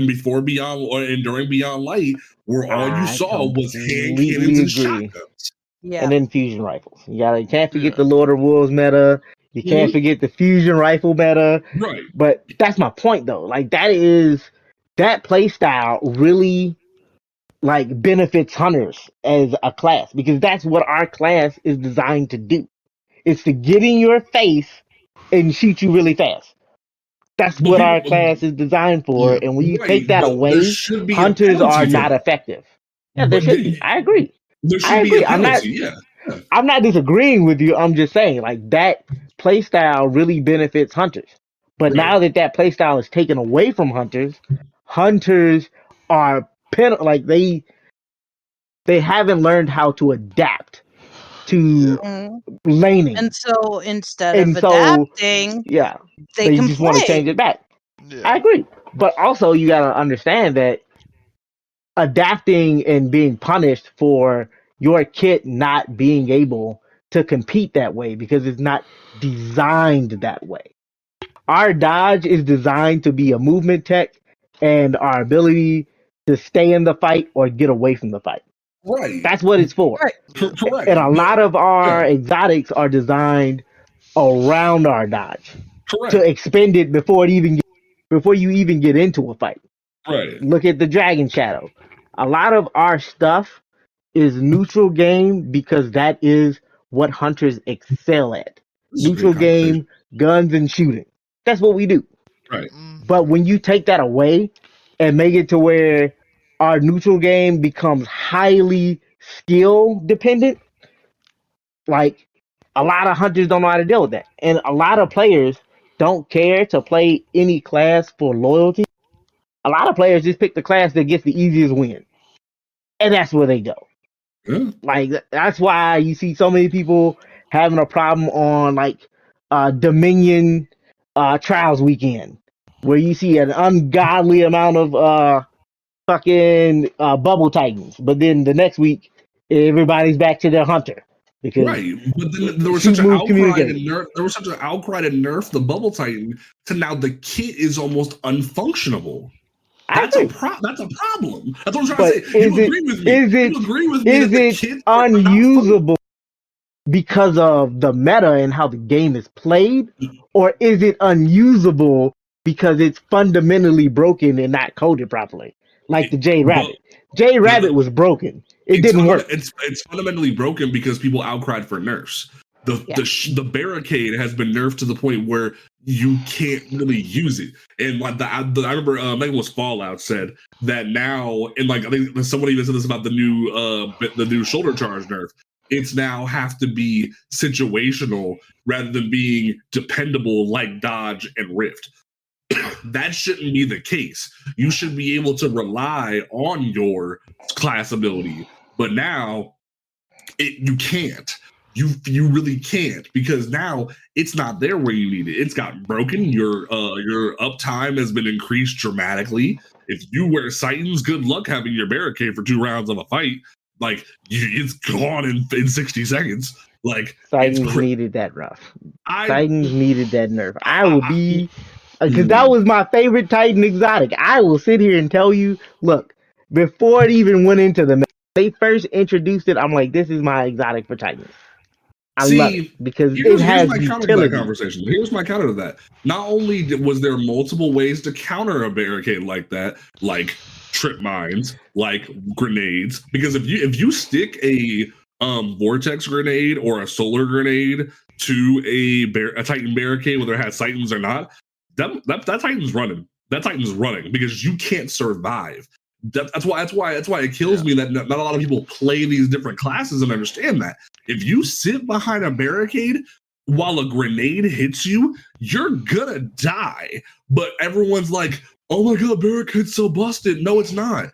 Beyond and during Beyond Light, where all you saw was hand cannons and shotguns. Yeah. And then fusion rifles. You can't forget the Lord of Wolves meta. You can't forget the fusion rifle meta. Right. But that's my point though. That play style really benefits hunters as a class because that's what our class is designed to do. It's to get in your face and shoot you really fast. That's what our class is designed for. And when you take that away, hunters are not effective. Yeah, there should be. I agree. There should be a penalty. I'm not disagreeing with you. I'm just saying that play style really benefits hunters. But now that playstyle is taken away from hunters, hunters are they haven't learned how to adapt to laning. And so instead of adapting, they just want to change it back. Yeah. I agree. But also you got to understand that adapting and being punished for your kit not being able to compete that way because it's not designed that way. Our dodge is designed to be a movement tech and our ability to stay in the fight or get away from the fight. Right. That's what it's for. Right. Correct. And a lot of our exotics are designed around our dodge. Correct. To expend it before you even get into a fight. Right. Look at the Dragon Shadow. A lot of our stuff is neutral game because that is what hunters excel at. Neutral game, guns and shooting. That's what we do. Right. But when you take that away and make it to where our neutral game becomes highly skill dependent, a lot of hunters don't know how to deal with that, and a lot of players don't care to play any class for loyalty. A lot of players just pick the class that gets the easiest win, and that's where they go. Yeah. Like that's why you see so many people having a problem on like Dominion Trials weekend, where you see an ungodly amount of fucking bubble titans, but then the next week everybody's back to their hunter because Right, but then there was shoot such an move outcry to communication. nerf. There was such an outcry to nerf the Bubble Titan to now the kit is almost unfunctionable. That's a problem. That's what I'm trying But to say. You agree with me? You agree with me that the kits are not unusable because of the meta and how the game is played, or is it unusable because it's fundamentally broken and not coded properly? Like the Jade Rabbit. Jade Rabbit was broken. It didn't work. It's fundamentally broken because people outcried for nerfs. The barricade has been nerfed to the point where you can't really use it. And like I remember maybe it was Fallout said that now, and like I think somebody even said this about the new shoulder charge nerf. It's now have to be situational rather than being dependable like dodge and rift. That shouldn't be the case. You should be able to rely on your class ability, but now you can't. You really can't, because now it's not there where you need it. It's gotten broken. Your uptime has been increased dramatically. If you wear Titans, good luck having your barricade for 2 rounds of a fight. Like it's gone in 60 seconds. Like Titans needed that rough. Titans needed that nerf. I will be, because Hmm. that was my favorite Titan exotic. I will sit here and tell you, look, before it even went into the meta, they first introduced it, I'm like, this is my exotic for Titans. I love it because it has my counter to utility. that conversation. Here's my counter to that. Not only was there multiple ways to counter a barricade like that, like trip mines, like grenades, because if you stick a vortex grenade or a solar grenade to a Titan barricade, whether it has Titans or not, that Titan's running. That Titan's running because you can't survive. That's why it kills me that not a lot of people play these different classes and understand that. If you sit behind a barricade while a grenade hits you, you're gonna die. But everyone's like, oh my god, barricade's so busted. No, it's not.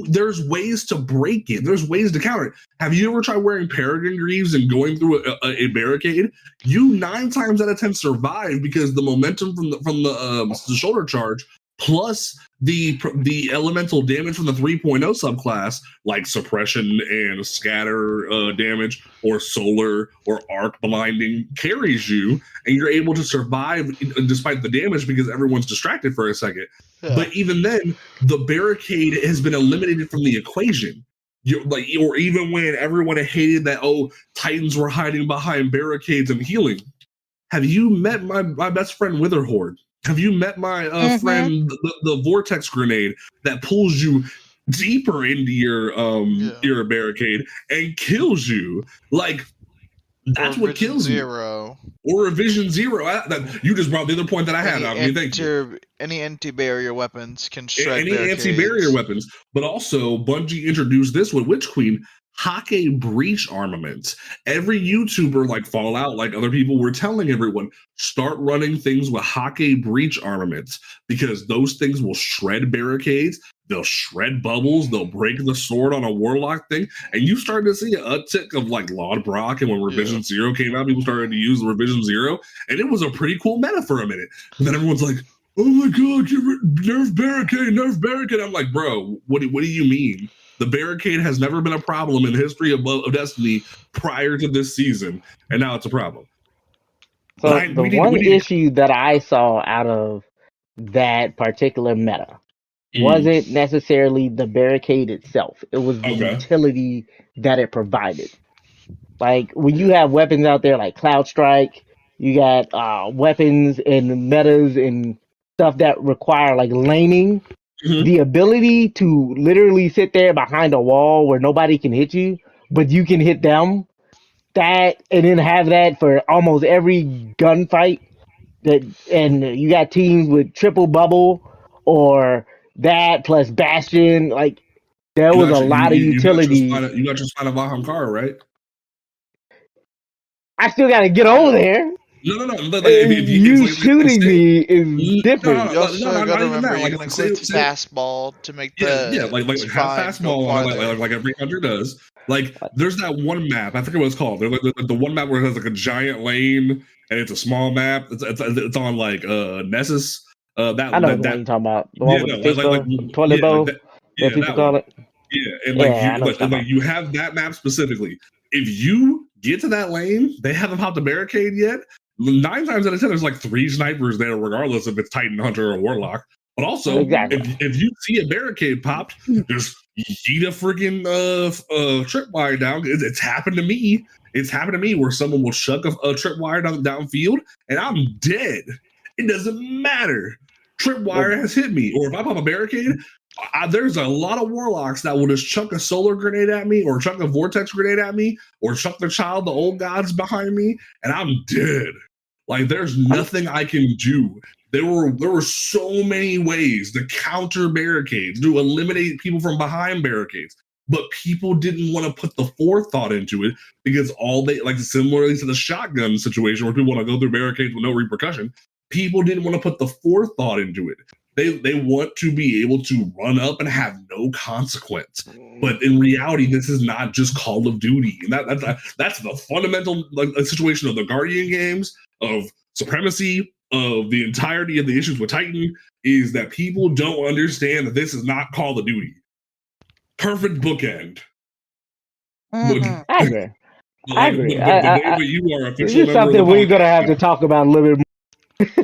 There's ways to break it. There's ways to counter it. Have you ever tried wearing Peregrine Greaves and going through a barricade? You 9 times out of 10 survive because the momentum from the shoulder charge plus the elemental damage from the 3.0 subclass, like suppression and scatter damage or solar or arc blinding, carries you, and you're able to survive despite the damage because everyone's distracted for a second. Yeah. But even then, the barricade has been eliminated from the equation. Or even when everyone hated that, Titans were hiding behind barricades and healing. Have you met my best friend Witherhorde? Have you met my friend, the vortex grenade that pulls you deeper into your barricade and kills you? Like, that's what kills you. Or a Vision Zero. You just brought the other point that I had. Thank you. Any anti-barrier weapons can shred any barricades. Anti-barrier weapons. But also, Bungie introduced this with Witch Queen, Hake breach armaments. Every YouTuber like Fallout, like other people, were telling everyone, start running things with Hake breach armaments because those things will shred barricades. They'll shred bubbles. They'll break the sword on a warlock thing. And you started to see an uptick of like Laud Brock. And when Revision Zero came out, people started to use Revision Zero. And it was a pretty cool meta for a minute. And then everyone's like, oh my God, nerf barricade. I'm like, bro, what do you mean? The barricade has never been a problem in the history of Destiny prior to this season. And now it's a problem. So one issue that I saw out of that particular meta wasn't necessarily the barricade itself. It was the utility that it provided. Like when you have weapons out there like Cloud Strike, you got weapons and metas and stuff that require like laning. The ability to literally sit there behind a wall where nobody can hit you, but you can hit them. That and then have that for almost every gunfight. And you got teams with triple bubble or that plus Bastion. Like there was a lot of utility. You got your spot of Vahamkara, right? I still gotta get over there. No. Like, if You like, shooting say, me is different. You also not gotta even remember that. you're Like, gonna say, click fastball to make yeah, the like have spine go fastball farther. like every hunter does. Like, there's that one map. I forget what it's called. There's like the one map where it has like a giant lane and it's a small map. It's on like Nessus. I know the one you're talking about. The one Yeah, with no, the fish bowl, toilet bowl, that people that call one. it. Yeah, and Yeah, I know what you're talking like you have that map specifically. If you get to that lane, they haven't popped a barricade yet. 9 times out of 10, there's like 3 snipers there, regardless if it's Titan, Hunter, or Warlock. But also, Exactly. if you see a barricade popped, just yeet a freaking tripwire down. It's happened to me. It's happened to me where someone will chuck a tripwire downfield, and I'm dead. It doesn't matter. Tripwire has hit me, or if I pop a barricade, there's a lot of warlocks that will just chuck a solar grenade at me, or chuck a vortex grenade at me, or chuck the child, the old gods behind me, and I'm dead. Like, there's nothing I can do. There were so many ways to counter barricades, to eliminate people from behind barricades, but people didn't want to put the forethought into it because all they, like, similarly to the shotgun situation where people want to go through barricades with no repercussion, people didn't want to put the forethought into it. They want to be able to run up and have no consequence. But in reality, this is not just Call of Duty. And that's the fundamental situation of the Guardian games, of Supremacy, of the entirety of the issues with Titan, is that people don't understand that this is not Call of Duty. Perfect bookend. I agree. I agree. But you are official this is member something of the we're gonna have podcast. to talk about a little bit more.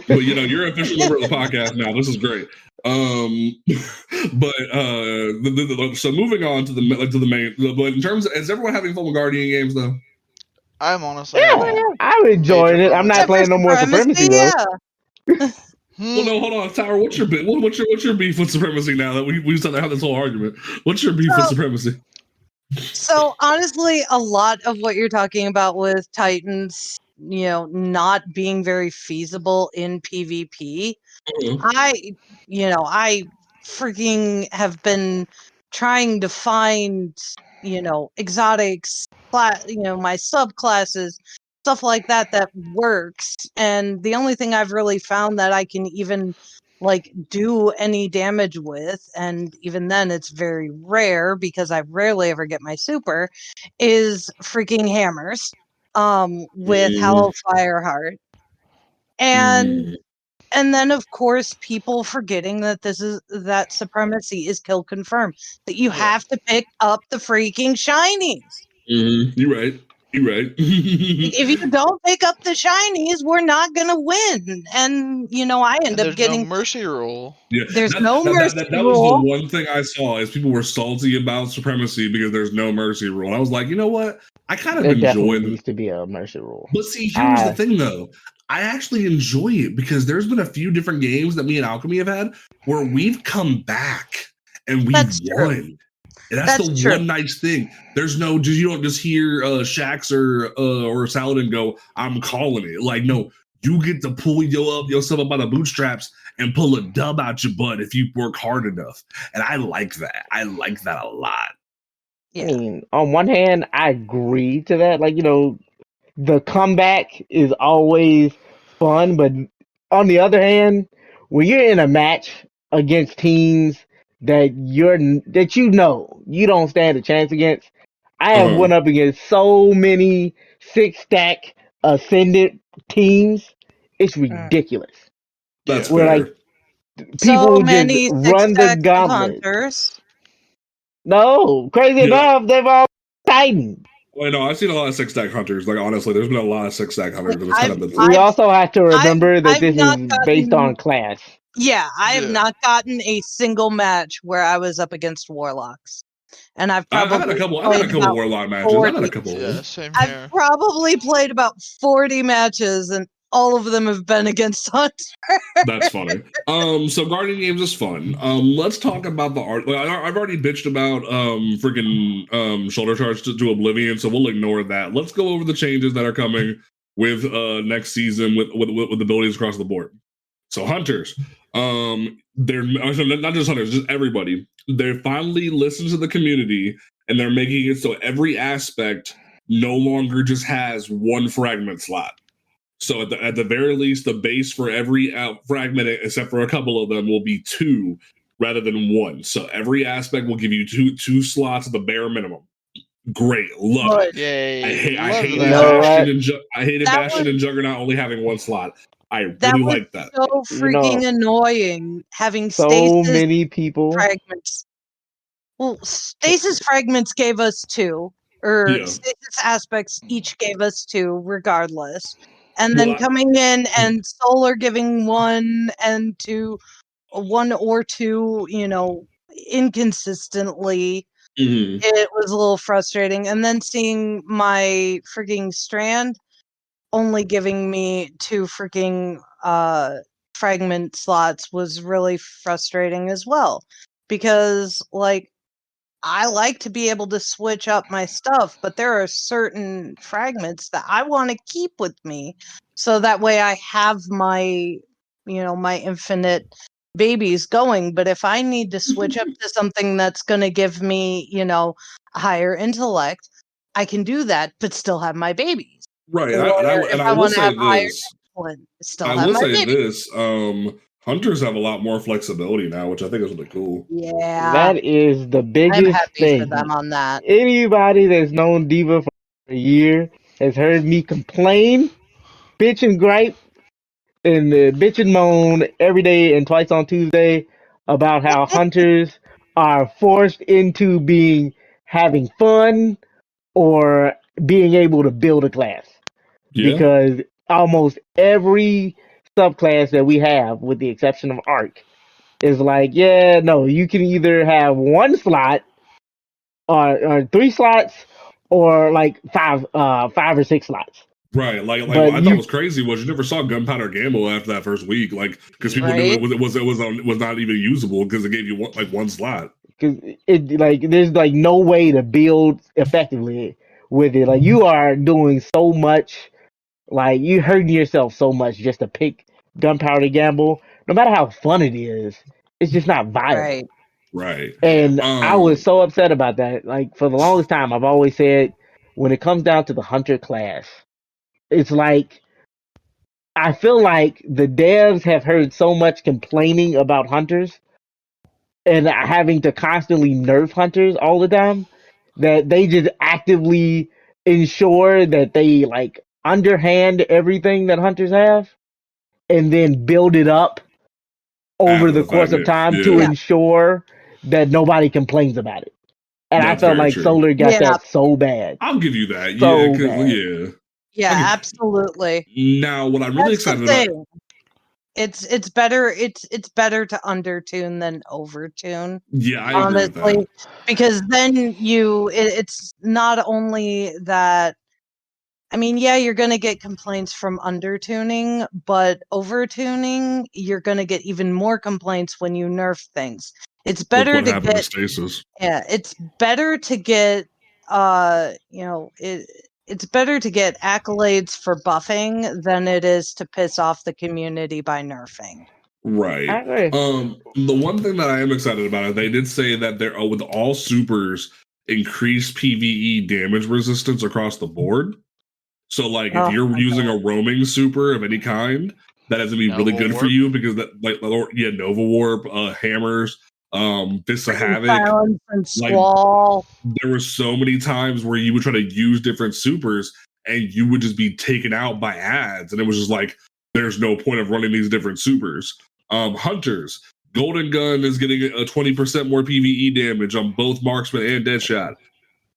But you're an official member of the podcast now. This is great. So moving on to the main. But in terms of, is everyone having fun with Guardian games though? I'm honestly Yeah, I'm enjoying it. I'm not playing no more Supremacy though. Yeah. Well, no, hold on, Tower. What's your beef with Supremacy now that we started to have this whole argument? What's your beef with Supremacy? So honestly, a lot of what you're talking about with Titans, not being very feasible in PvP, I freaking have been trying to find, exotics, my subclasses, stuff like that works. And the only thing I've really found that I can even do any damage with, and even then it's very rare because I rarely ever get my super, is freaking hammers with Hollow Fireheart. And then of course people forgetting that that Supremacy is kill confirmed, that you have to pick up the freaking shinies. You're right. If you don't pick up the shinies, we're not gonna win. And I end up getting no mercy rule. Yeah, there's no mercy that rule. was the one thing I saw is people were salty about Supremacy because there's no mercy rule. And I was like, you know what? I kind of There enjoy definitely it. needs to be a mercy rule. But see, here's the thing though. I actually enjoy it because there's been a few different games that me and Alchemy have had where we've come back and we've won. And that's the one nice thing. There's no, you don't just hear Shax or Saladin go, I'm calling it. Like, no, you get to pull yourself up by the bootstraps and pull a dub out your butt if you work hard enough. And I like that. I like that a lot. Yeah. I mean, on one hand, I agree to that. Like, the comeback is always fun, but on the other hand, when you're in a match against teams that you don't stand a chance against, I have went up against so many 6-stack ascendant teams. It's ridiculous. That's where fair. like people so just run the gauntlet. Hunters. No, crazy enough, they've all Titan. Well, no, I've seen a lot of 6-stack hunters. Like, honestly, there's been a lot of 6-stack hunters. It's kind of been. We also have to remember that this is based on class. Yeah, I have not gotten a single match where I was up against warlocks, and I've probably had a couple warlock matches. 40. I've had a couple. Yeah, same here. I've probably played about 40 matches, and all of them have been against Hunter. That's funny. So Guardian Games is fun. Let's talk about the art. I've already bitched about freaking shoulder charge to Oblivion, so we'll ignore that. Let's go over the changes that are coming with next season with abilities across the board. So hunters, they're not just hunters, just everybody. They finally listen to the community and they're making it so every aspect no longer just has one fragment slot. So at the very least, the base for every fragment, except for a couple of them, will be 2 rather than 1. So every aspect will give you two slots at the bare minimum. Great, love it. Yay! I love hated that. Bastion and Juggernaut only having 1 slot. I That really was like that. so You know, freaking annoying having so stasis many people. fragments. Well, stasis fragments gave us 2, or Yeah. stasis aspects each gave us 2, regardless. And Well, then coming in and solar giving 1 and 2, 1 or 2, inconsistently. mhm. It was a little frustrating. And then seeing my freaking strand only giving me 2 freaking fragment slots was really frustrating as well. Because, like, I like to be able to switch up my stuff, but there are certain fragments that I want to keep with me. So that way I have my, my infinite babies going. But if I need to switch up to something that's going to give me, higher intellect, I can do that, but still have my babies. Right. Or if And I I will want to say have higher this. discipline, still I have will my say babies. this. Hunters have a lot more flexibility now, which I think is really cool. Yeah, That is the I'm biggest happy for thing. them on that. Anybody that's known DEVA for a year has heard me complain, bitch and gripe, and bitch and moan every day and twice on Tuesday about how hunters are forced into having fun or being able to build a class. Yeah. Because almost every subclass that we have, with the exception of Arc, is like, yeah, no, you can either have 1 slot or 3 slots or like 5 or 6 slots. Right. Like But what I thought you was crazy was you never saw Gunpowder Gamble after that first week, like because people knew Right? it was not even usable because it gave you one slot. because it like there's like no way to build effectively with it. Like you are doing so much, like you hurting yourself so much just to pick Gunpowder Gamble. No matter how fun it is, it's just not viable. Right. Right. Yeah. And I was so upset about that. Like for the longest time, I've always said when it comes down to the hunter class, it's like I feel like the devs have heard so much complaining about hunters and having to constantly nerf hunters all the time that they just actively ensure that they like underhand everything that hunters have and then build it up over After the the course fact, of time to yeah, Yeah. ensure that nobody complains about it. And I that's felt very like true. Solar got Yeah. that so bad. I'll give you that. Yeah, So because bad. yeah. Yeah, Okay. absolutely. Now, what I'm really That's the excited about. thing. It's better to undertune than overtune, Yeah, I agree with honestly, that. because then it's not only that. I mean, yeah, you're going to get complaints from undertuning, but overtuning, you're going to get even more complaints when you nerf things. It's With better what to happened to get Stasis. Yeah, it's better to get it's better to get accolades for buffing than it is to piss off the community by nerfing. I Right. agree. The one thing that I am excited about is they did say that they're with all supers increase PvE damage resistance across the board. So like if Oh you're my using god. a roaming super of any kind, that is gonna be really Nova good for Warp. you because that like yeah, Nova Warp, hammers, Fists of Freaking Havoc, silence and like squall. there were so many times where you would try to use different supers and you would just be taken out by ads, and it was just like there's no point of running these different supers. Hunters, Golden Gun is getting a 20% more PvE damage on both Marksman and Deadshot.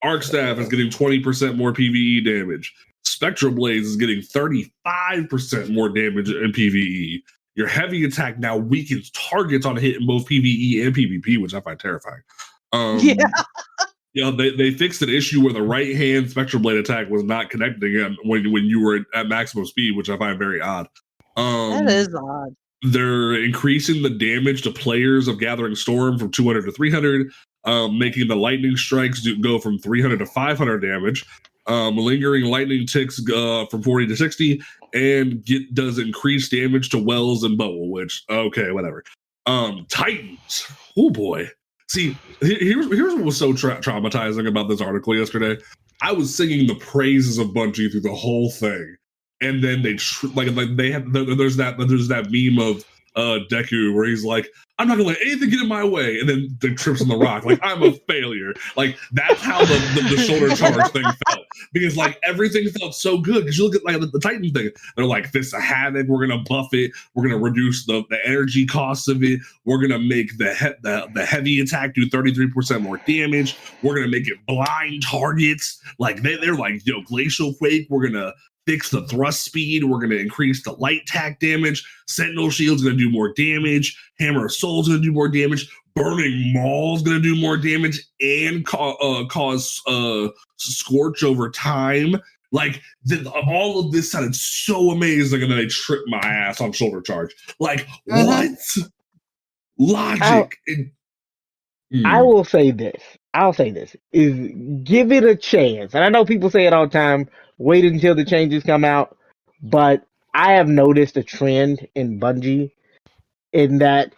Arc Staff is getting 20% more PvE damage. Spectral Blades is getting 35% more damage in PvE. Your heavy attack now weakens targets on hit in both PvE and PvP, which I find terrifying. Yeah. They fixed an issue where the right hand Spectral Blade attack was not connecting when you were at maximum speed, which I find very odd. That is odd. They're increasing the damage to players of Gathering Storm from 200 to 300, making the lightning strikes go from 300 to 500 damage. Lingering lightning ticks from 40 to 60, and does increased damage to wells and bubble, which okay, whatever. Titans, oh boy. See, here's what was so traumatizing about this article yesterday. I was singing the praises of Bungie through the whole thing, and then they they have there's that meme of Deku where he's like, I'm not gonna let anything get in my way, and then the trips on the rock, like I'm a failure. Like that's how the shoulder charge thing felt, because like everything felt so good. Because you look at like the Titan thing, they're like, this is a havoc. We're gonna buff it. We're gonna reduce the energy costs of it. We're gonna make the heavy attack do 33% more damage. We're gonna make it blind targets. Like they're like, yo, glacial quake. We're gonna fix the thrust speed. We're going to increase the light tack damage. Sentinel shield's going to do more damage. Hammer of Soul's going to do more damage. Burning Maul's going to do more damage and cause scorch over time. Like all of this sounded so amazing, and then they tripped my ass on shoulder charge. Like what logic? I will say this. I'll say this is give it a chance. And I know people say it all the time. Wait until the changes come out. But I have noticed a trend in Bungie in that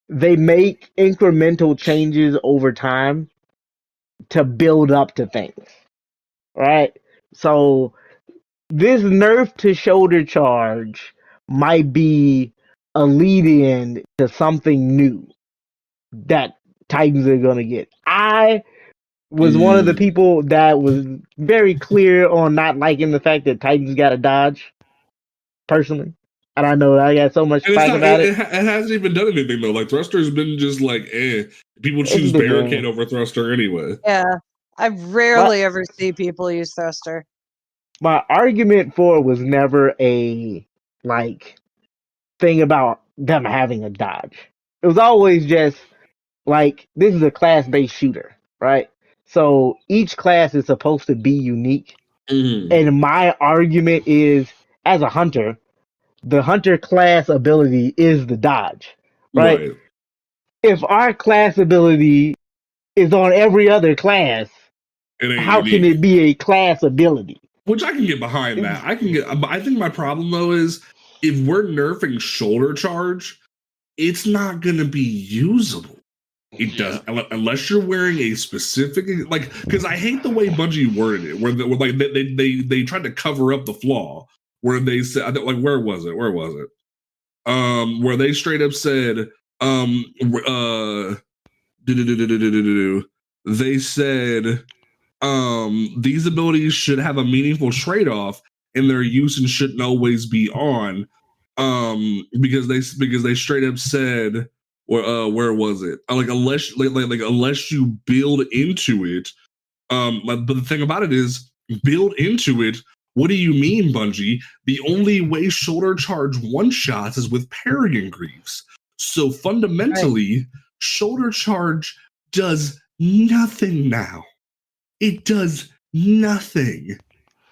they make incremental changes over time to build up to things. Right? So this nerf to shoulder charge might be a lead in to something new that Titans are going to get. I was one of the people that was very clear on not liking the fact that Titans got a dodge, personally. And I know I got so much fight about it. It hasn't even done anything, though. Like, Thruster's been just like, people choose Barricade over Thruster anyway. Yeah, I rarely ever see people use Thruster. My argument for it was never a, like, thing about them having a dodge. It was always just, like, this is a class-based shooter, right? So each class is supposed to be unique. Mm-hmm. And my argument is, as a hunter, the hunter class ability is the dodge, right? If our class ability is on every other class, how can it be a class ability? Which I can get behind that. I think my problem, though, is if we're nerfing shoulder charge, it's not going to be usable. It does, unless you're wearing a specific, like, because I hate the way Bungie worded it, where like they tried to cover up the flaw, where they said, like, where was it? Where they straight up said, they said, these abilities should have a meaningful trade-off, and their use and shouldn't always be on, because they straight up said. Where was it? Like unless you build into it, but the thing about it is build into it. What do you mean, Bungie? The only way shoulder charge one shots is with parrying greaves. So fundamentally, shoulder charge does nothing now. It does nothing.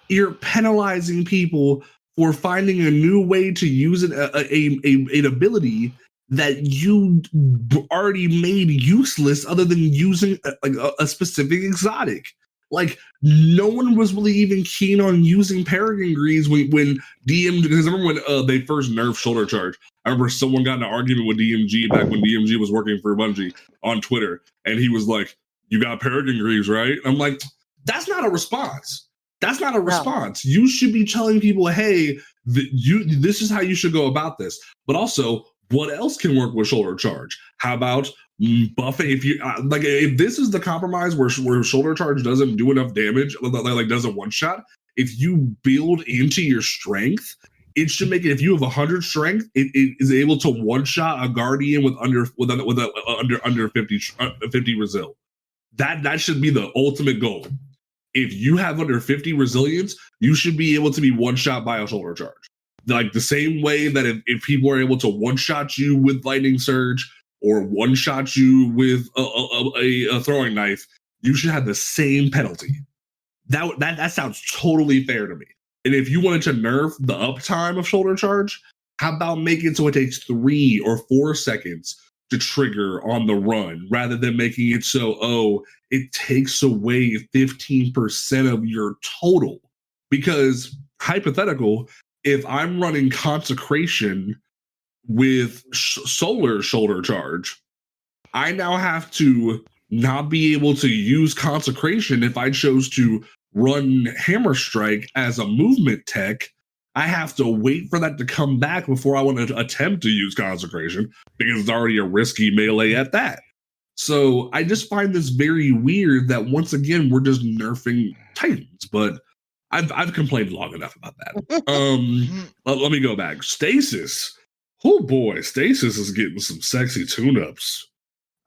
You're penalizing people for finding a new way to use an ability that you already made useless, other than using a specific exotic. Like, no one was really even keen on using parrying greaves when DM, because I remember when they first nerfed shoulder charge. I remember someone got in an argument with DMG back when DMG was working for Bungie on Twitter, and he was like, "You got parrying greaves, right?" I'm like, "That's not a response. That's not a response. No. You should be telling people, hey, this is how you should go about this." But also, what else can work with shoulder charge? How about buffing? If you like, if this is the compromise where shoulder charge doesn't do enough damage, like doesn't one shot. If you build into your strength, it should make it. If you have 100 strength, it is able to one shot a guardian with under 50 resil. That should be the ultimate goal. If you have under 50 resilience, you should be able to be one shot by a shoulder charge. Like the same way that if people are able to one-shot you with lightning surge or one-shot you with a throwing knife, you should have the same penalty. That sounds totally fair to me. And if you wanted to nerf the uptime of shoulder charge, how about make it so it takes 3 or 4 seconds to trigger on the run, rather than making it so, it takes away 15% of your total? Because hypothetical, if I'm running consecration with solar shoulder charge, I now have to not be able to use consecration if I chose to run Hammer Strike as a movement tech, I have to wait for that to come back before I want to attempt to use Consecration because it's already a risky melee at that. So I just find this very weird that once again we're just nerfing Titans, but I've complained long enough about that. Let me go back. Stasis. Oh boy, Stasis is getting some sexy tune-ups.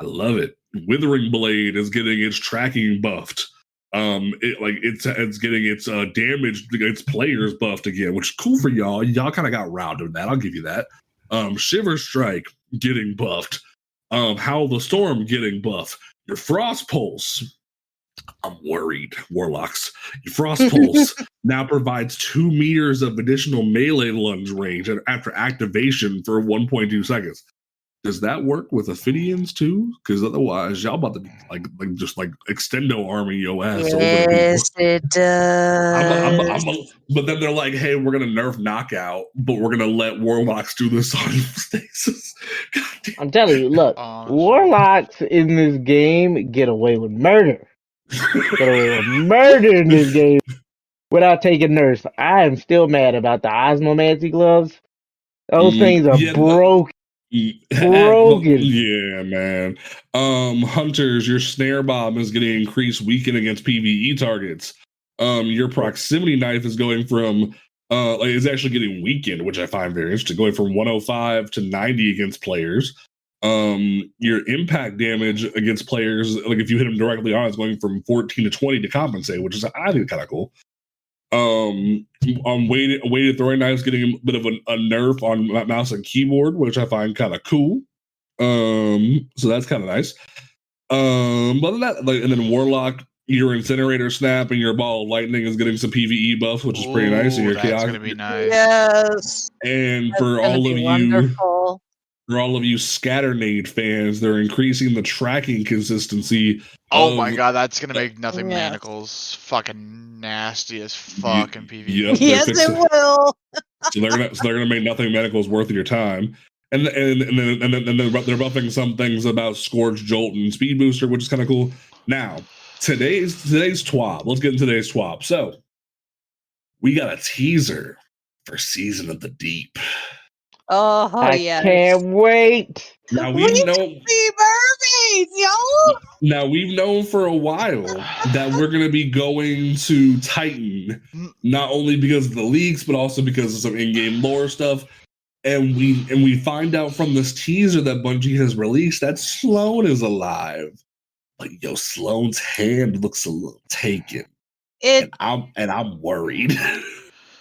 I love it. Withering Blade is getting its tracking buffed. It's getting its damage against players buffed again, which is cool for y'all. Y'all kind of got round of that. I'll give you that. Shiver Strike getting buffed. Howl the Storm getting buffed. Your Frost Pulse. I'm worried, Warlocks. Your Frost Pulse now provides 2 meters of additional melee lunge range after activation for 1.2 seconds. Does that work with Ophidians too? Because otherwise, y'all about to be like extendo arming your ass over the people. Yes, it does. But then they're like, hey, we're gonna nerf knockout, but we're gonna let Warlocks do this on Stasis. I'm telling you, look, Warlocks in this game get away with murder. Get away with murder in this game without taking nerfs. I am still mad about the Osmomancy gloves. Those things are broken. Broken. Yeah, man. Hunters, your snare bomb is getting increased weaken against PvE targets. Your proximity knife is going from it's actually getting weakened, which I find very interesting, going from 105 to 90 against players. Your impact damage against players, like if you hit them directly on, it's going from 14 to 20 to compensate, which is I think kind of cool. Weighted throwing knives getting a bit of a nerf on mouse and keyboard, which I find kind of cool. So that's kind of nice. Other than that, and then Warlock, your Incinerator Snap and your Ball of Lightning is getting some PvE buffs, which is pretty nice. And your that's gonna be nice. Yes. And for all of wonderful. For all of you Scatternade fans, they're increasing the tracking consistency. Oh my god, that's gonna make Nothing Manacles fucking nasty as fuck in PvP. Yep, yes, it will. So they're gonna make Nothing Manacles worth of your time. And then they're buffing some things about Scourge Jolt and Speed Booster, which is kind of cool. Now, today's TWAB. Let's get into today's TWAB. So we got a teaser for Season of the Deep. Oh, I can't wait. Now we've known mermaids, yo. Now we've known for a while that we're gonna be going to Titan, not only because of the leaks, but also because of some in-game lore stuff. And we find out from this teaser that Bungie has released that Sloan is alive. Like, yo, Sloan's hand looks a little taken. And I'm worried.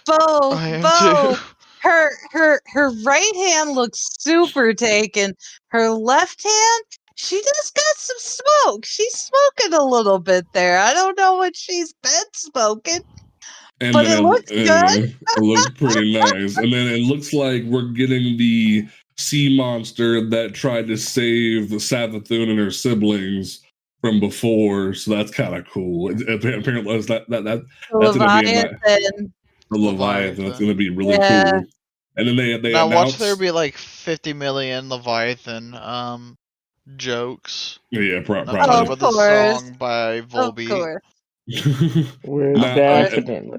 Bo. Her right hand looks super taken. Her left hand, she just got some smoke. She's smoking a little bit there. I don't know what she's been smoking, but it looks good. It looks pretty nice. And then it looks like we're getting the sea monster that tried to save the Savathun and her siblings from before. So that's kind of cool. Apparently, that's going to be the Leviathan. That's going to be really cool. And then they now announced, watch there be like 50 million Leviathan jokes. Yeah, probably. With the song by Volbeat. Definitely.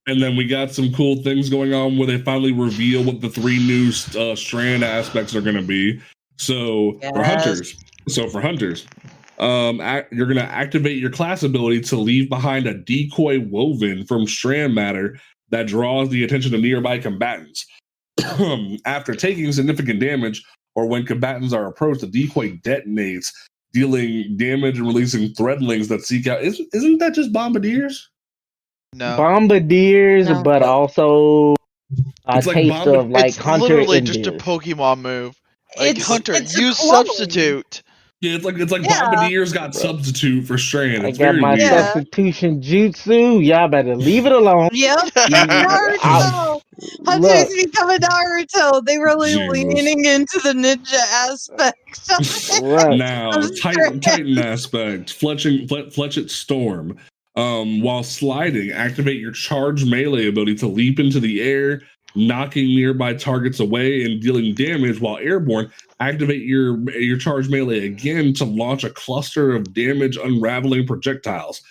And then we got some cool things going on where they finally reveal what the 3 new strand aspects are going to be. So for hunters, you're going to activate your class ability to leave behind a decoy woven from strand matter that draws the attention of nearby combatants. After taking significant damage, or when combatants are approached, the decoy detonates, dealing damage and releasing threadlings that seek out. Isn't that just bombardiers? No, bombardiers, no. But also a taste of like it's Hunter. Literally just a Pokemon move. Like Hunter, use Substitute. Yeah, it's like Bombardiers got Substitute for Strand. It's I got my substitution jutsu. Y'all better leave it alone. Yep. Naruto. Hunter's becoming Naruto. They really leaning into the ninja aspect. Now, Titan aspect. Fletchet Storm. While sliding, activate your charge melee ability to leap into the air, knocking nearby targets away and dealing damage while airborne. Activate your charge melee again to launch a cluster of damage unraveling projectiles.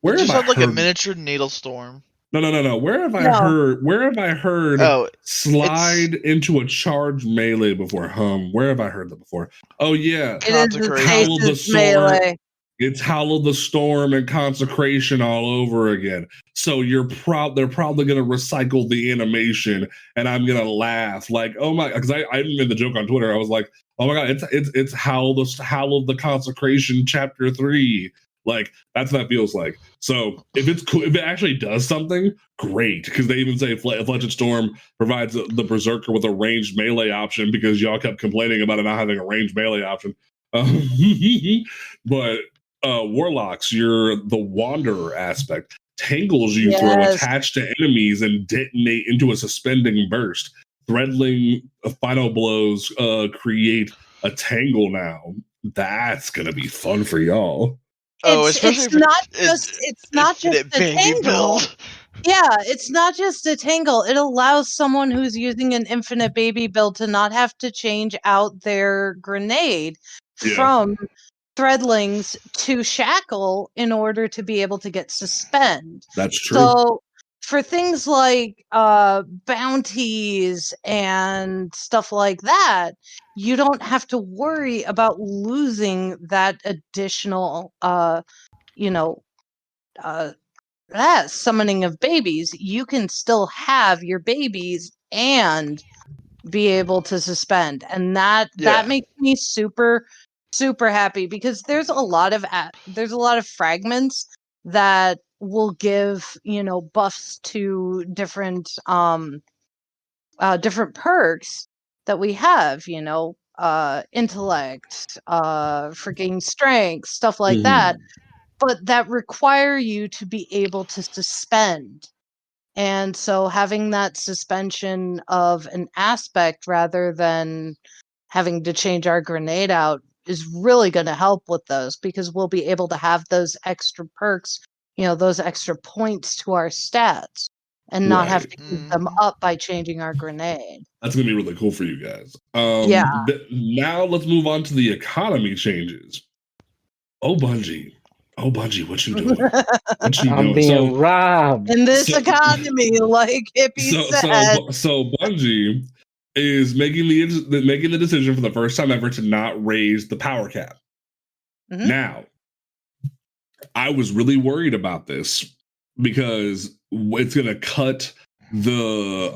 Where It just have I sounds like a heard? miniature needle storm. No. Where have I No. heard? Where have I heard Oh, slide into a charged melee before? Where have I heard that before? Oh yeah, It is a Consecration. Howl of the stasis Storm. melee. It's Howl of the Storm and Consecration all over again. So they're probably gonna recycle the animation, and I'm gonna laugh like, oh my, because I made the joke on Twitter. I was like, oh my god, it's Howl of the Consecration Chapter 3. Like that's what that feels like. So if it's cool, if it actually does something, great. Because they even say Fletched Storm provides the Berserker with a ranged melee option because y'all kept complaining about it not having a ranged melee option. But Warlocks, the Wanderer aspect tangles you through attached to enemies and detonate into a suspending burst. Threadling final blows create a tangle now. That's gonna be fun for y'all. Especially It's not just a baby tangle. build. Yeah, it's not just a tangle. It allows someone who's using an infinite baby build to not have to change out their grenade from threadlings to shackle in order to be able to get suspend. That's true. So for things like bounties and stuff like that, you don't have to worry about losing that additional summoning of babies. You can still have your babies and be able to suspend, and that makes me super happy, because there's a lot of fragments that will give buffs to different different perks that we have, intellect, freaking strength, stuff like that, but that require you to be able to suspend. And so having that suspension of an aspect rather than having to change our grenade out is really going to help with those, because we'll be able to have those extra perks, those extra points to our stats, and not have to keep them up by changing our grenade. That's going to be really cool for you guys. Now let's move on to the economy changes. Oh, Bungie, what you doing? What you I'm doing? being robbed. In this economy, like Hippie said. So Bungie is making the decision for the first time ever to not raise the power cap. Mm-hmm. Now, I was really worried about this because it's going to cut the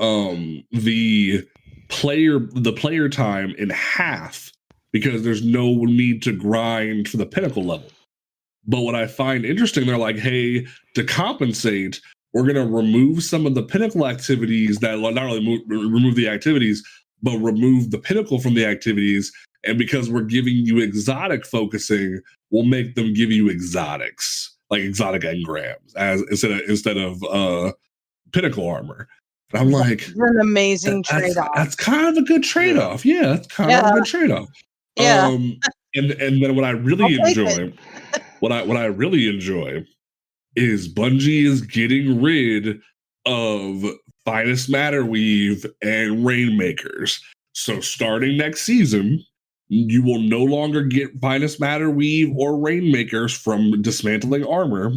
player time in half, because there's no need to grind for the pinnacle level. But what I find interesting, they're like, hey, to compensate, we're going to remove some of the pinnacle activities that not only remove the activities, but remove the pinnacle from the activities. And because we're giving you exotic focusing, we'll make them give you exotics, like exotic engrams, instead of pinnacle armor. And I'm like, an amazing trade-off. That's kind of a good trade-off. Yeah, that's kind of a good trade-off. Yeah. And then what I really enjoy, what I really enjoy is Bungie is getting rid of Finest Matter Weave and Rainmakers. So starting next season, you will no longer get Finest Matter Weave or Rainmakers from dismantling armor.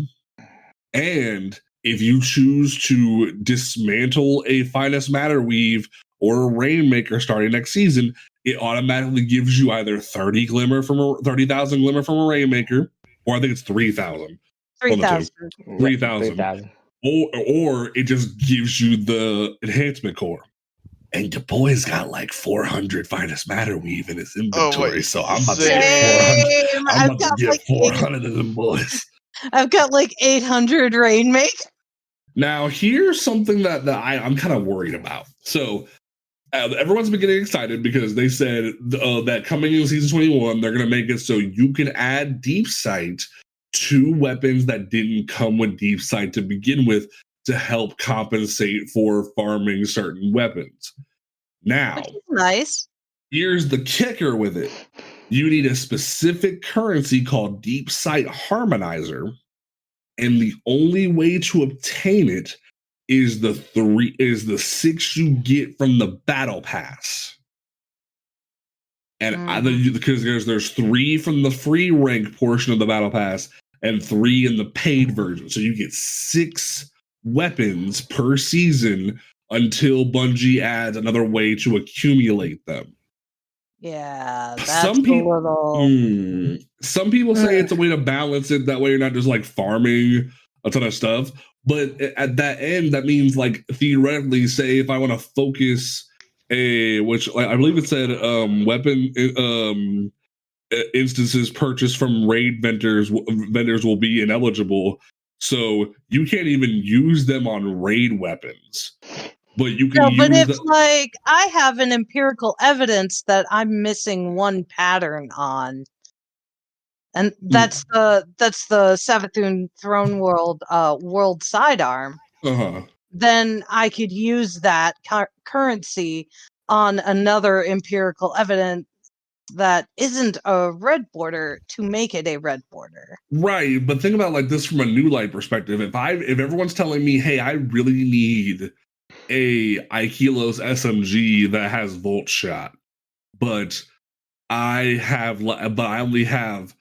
And if you choose to dismantle a Finest Matter Weave or a Rainmaker starting next season, it automatically gives you either 30,000 glimmer from a Rainmaker, or I think it's 3,000. 3,000. 3,000. Or it just gives you the enhancement core. And your boy's got like 400 Finest Matter Weave in his inventory, so I'm about to get 400. I'm about to get 400 of them boys. I've got like 800 Rainmaker. Now, here's something that I'm kind of worried about. So, everyone's been getting excited because they said that coming in season 21, they're going to make it so you can add deep sight to weapons that didn't come with deep sight to begin with, to help compensate for farming certain weapons. Now, which is nice. Here's the kicker with it. You need a specific currency called Deep Sight Harmonizer, and the only way to obtain it is the 6 you get from the battle pass. And because there's 3 from the free rank portion of the battle pass and 3 in the paid version. So you get 6 weapons per season until Bungie adds another way to accumulate them. Yeah, that's Some a people, little. some people say it's a way to balance it. That way, you're not just like farming a ton of stuff. But at that end, that means like theoretically, say if I want to focus which like, I believe it said weapon instances purchased from raid vendors will be ineligible. So you can't even use them on raid weapons. But you can use but if like I have an empirical evidence that I'm missing one pattern on, and that's the Savathun Throne World sidearm, then I could use that currency on another empirical evidence that isn't a red border to make it a red border. Right, but think about like this from a new light perspective. If everyone's telling me, hey, I really need a Aikilos SMG that has volt shot, but I only have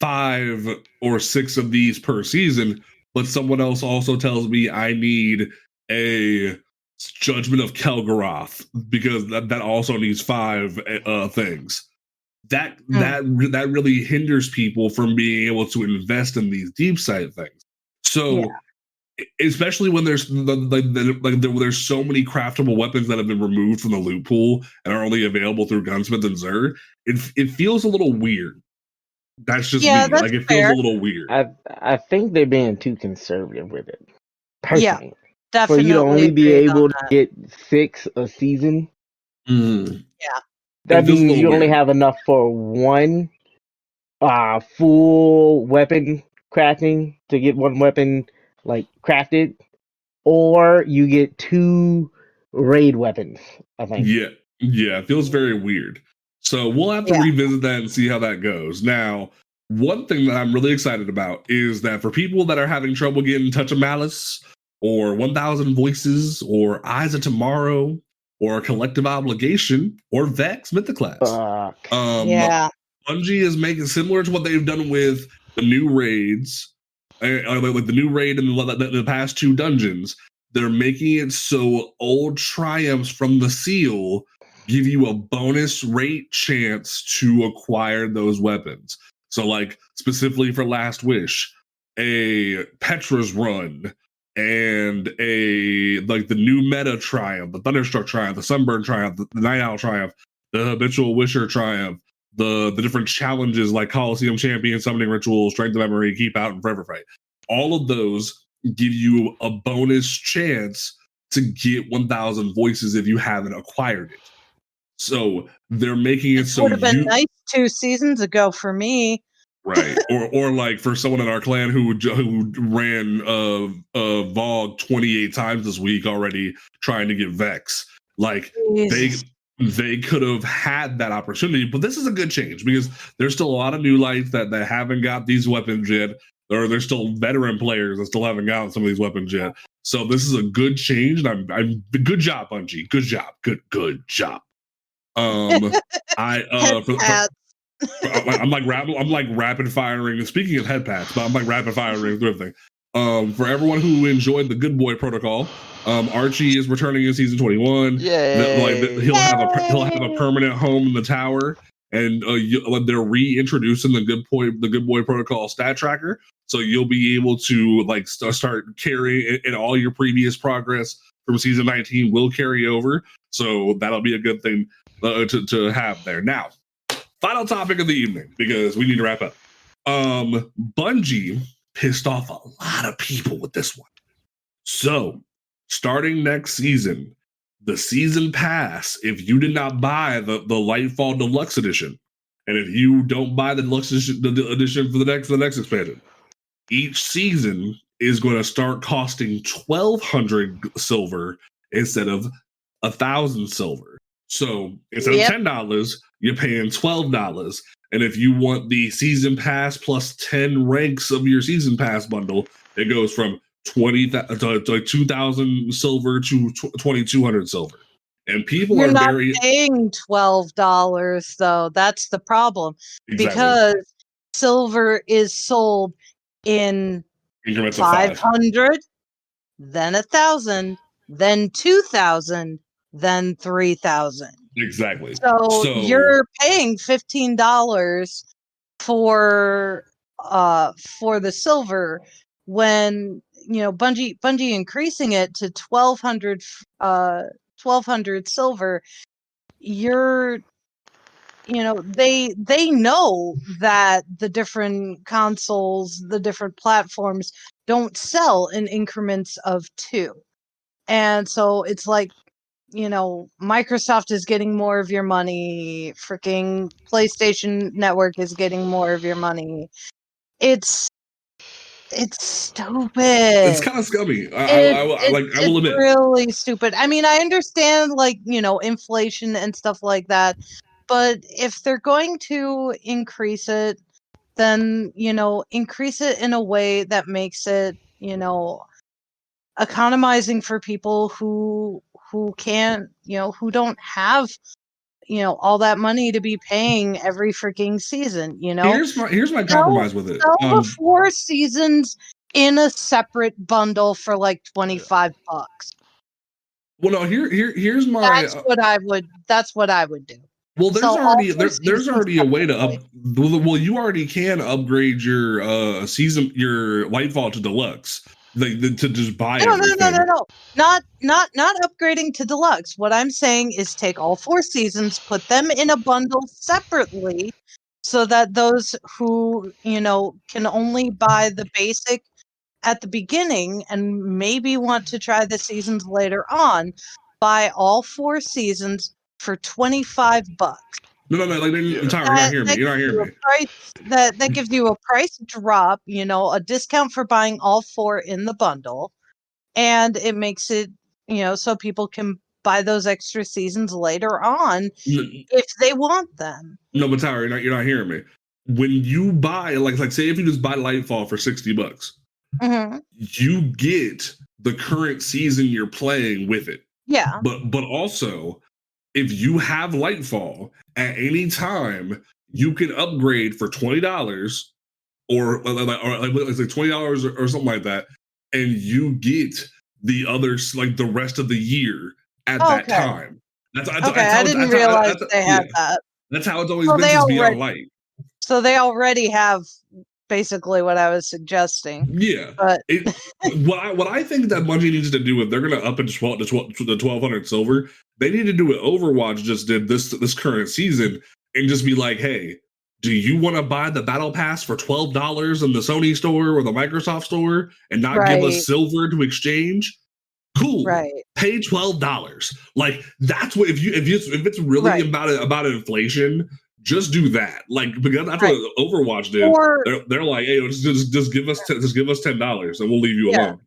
5 or 6 of these per season, but someone else also tells me I need a Judgment of Kelgaroth because that also needs 5 things. That really hinders people from being able to invest in these deep sight things. So especially when there's there's so many craftable weapons that have been removed from the loot pool and are only available through Gunsmith and Xur, it feels a little weird. That's just me. Like it feels a little weird. I think they're being too conservative with it. Personally. Yeah, definitely. For you to only be able to get 6 a season. Yeah. That means you only have enough for 1 full weapon crafting to get 1 weapon like crafted, or you get 2 raid weapons, I think. Yeah, it feels very weird. So we'll have to revisit that and see how that goes. Now, one thing that I'm really excited about is that for people that are having trouble getting Touch of Malice or 1,000 Voices or Eyes of Tomorrow or Collective Obligation or Vex Mythoclast, Bungie is making similar to what they've done with the new raids, like the new raid and the past 2 dungeons. They're making it so old triumphs from the seal give you a bonus rate chance to acquire those weapons. So, like, specifically for Last Wish, a Petra's Run and the new meta triumph, the Thunderstruck triumph, the Sunburn triumph, the Night Owl triumph, the Habitual Wisher triumph, the different challenges like Coliseum Champion, Summoning Ritual, Strength of Memory, Keep Out, and Forever Fight. All of those give you a bonus chance to get 1,000 voices if you haven't acquired it. So they're making it so would have been nice 2 seasons ago for me. Right. or like for someone in our clan who ran Vogue 28 times this week already trying to get Vex. Like they could have had that opportunity, but this is a good change because there's still a lot of new lights that haven't got these weapons yet. Or there's still veteran players that still haven't gotten some of these weapons yet. So this is a good change, and I'm good job, Bungie. Good job. Good job. I'm like rapid firing. Speaking of head pats, but I'm like rapid firing through everything. For everyone who enjoyed the Good Boy Protocol, Archie is returning in season 21. He'll have a permanent home in the tower, and they're reintroducing the Good Boy Protocol stat tracker. So you'll be able to like start carrying in all your previous progress from season 19 will carry over. So that'll be a good thing to have there. Now, final topic of the evening, because we need to wrap up. Bungie pissed off a lot of people with this one. So starting next season, the season pass, if you did not buy the Lightfall Deluxe Edition, and if you don't buy the Deluxe Edition for the next expansion, each season is going to start costing 1,200 silver instead of 1,000 silver. So instead of $10, you're paying $12. And if you want the season pass plus 10 ranks of your season pass bundle, it goes from 2,000 silver to 2,200 silver. And people You're are not paying $12 though. That's the problem, because silver is sold in Increments of 5. 500, then 1,000, then 2,000, then 3,000. Exactly. So you're paying $15 for the silver when Bungie increasing it to 1,200 silver. They know that the different consoles, the different platforms don't sell in increments of 2. And so it's like, Microsoft is getting more of your money, freaking PlayStation Network is getting more of your money. It's stupid. It's kind of scummy. I will admit. It's really stupid. I mean, I understand, inflation and stuff like that, but if they're going to increase it, then, increase it in a way that makes it, economizing for people who can't, who don't have, all that money to be paying every freaking season, Here's my compromise with it. Sell the 4 seasons in a separate bundle for like $25. Well, no, here's my. That's what I would do. Well, there's So there's already a way to up. Well, you already can upgrade your your Lightfall to Deluxe, to just buy everything. No. Not upgrading to Deluxe. What I'm saying is take all 4 seasons, put them in a bundle separately, so that those who can only buy the basic at the beginning and maybe want to try the seasons later on, buy all 4 seasons for $25. No, Tyler, you're not hearing me. You're not hearing me. That gives you a price drop, a discount for buying all 4 in the bundle, and it makes it, so people can buy those extra seasons later on if they want them. No, but Tyler, you're not hearing me. When you buy, say if you just buy Lightfall for $60, you get the current season you're playing with it. Yeah. But also, if you have Lightfall at any time, you can upgrade for $20 or like $20 or something like that, and you get the others, like the rest of the year at that time. I didn't realize they had that. That's how it's always been since Beyond Light. So they already have basically what I was suggesting. Yeah. But what I think that Bungie needs to do, if they're going to up it to the 1,200 silver, they need to do what Overwatch just did this current season and just be like, hey, do you want to buy the Battle Pass for $12 in the Sony store or the Microsoft store and not give us silver to exchange? Cool. Right. Pay $12. Like, that's what, if it's really about inflation, just do that. Because that's what Overwatch did. They're like, hey, just give us $10 and we'll leave you alone.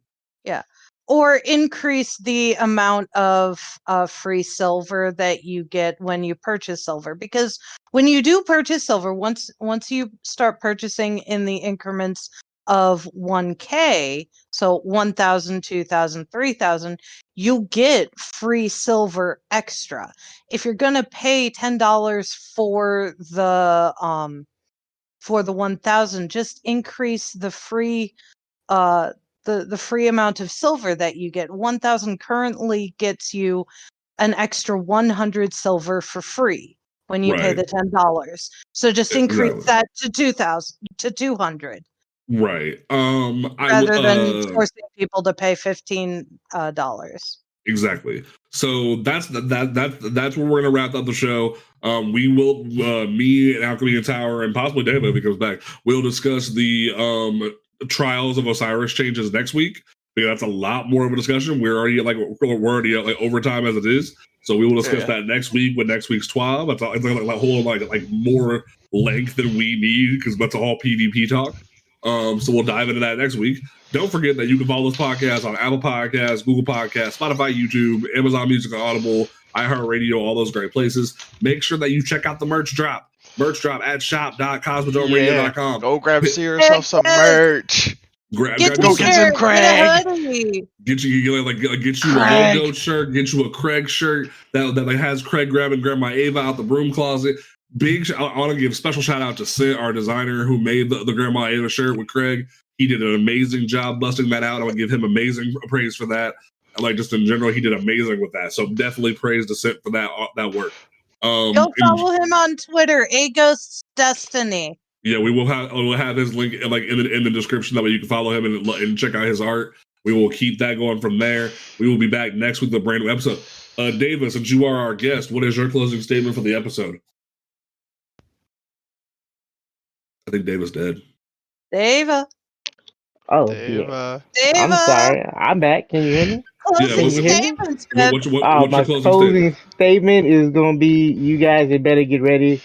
Yeah. Or increase the amount of free silver that you get when you purchase silver, because when you do purchase silver, once you start purchasing in the increments of 1K, so 1,000, 2,000, 3,000, you get free silver extra. If you're gonna pay $10 for the 1,000, just increase the free the free amount of silver that you get. 1,000 currently gets you an extra 100 silver for free when you pay the $10. So just increase that to 2,000 to 200. Right. Rather than forcing people to pay $15. Exactly. So that's where we're gonna wrap up the show. We will, me and Alchemy and Tower and possibly DEVA if he comes back, we'll discuss the Trials of Osiris changes next week, because that's a lot more of a discussion. We're already at overtime as it is, so we will discuss that next week with next week's TWAB. It's like whole like more length than we need, because that's all PvP talk. So we'll dive into that next week. Don't forget that you can follow this podcast on Apple Podcasts, Google Podcasts, Spotify, YouTube, Amazon Music, Audible, iHeartRadio, all those great places. Make sure that you check out the merch drop at shop.cosmodromeradio.com. Go grab yourself some merch. Go get some Craig. Get you a logo shirt. Get you a Craig shirt that has Craig grabbing Grandma Ava out the broom closet. I want to give special shout out to Sid, our designer, who made the Grandma Ava shirt with Craig. He did an amazing job busting that out. I would give him amazing praise for that. And like just in general, he did amazing with that. So definitely praise to Sid for that work. Go follow him on Twitter, Agos Destiny. Yeah, we'll have his link like in the description. That way you can follow him and check out his art. We will keep that going from there. We will be back next week with a brand new episode. Davis, since you are our guest, what is your closing statement for the episode? I think Davis dead. DEVA. Oh, DEVA. yeah. I'm sorry. I'm back. Can you hear me? Closing statements, man. What's your My closing statement is going to be, you guys had better get ready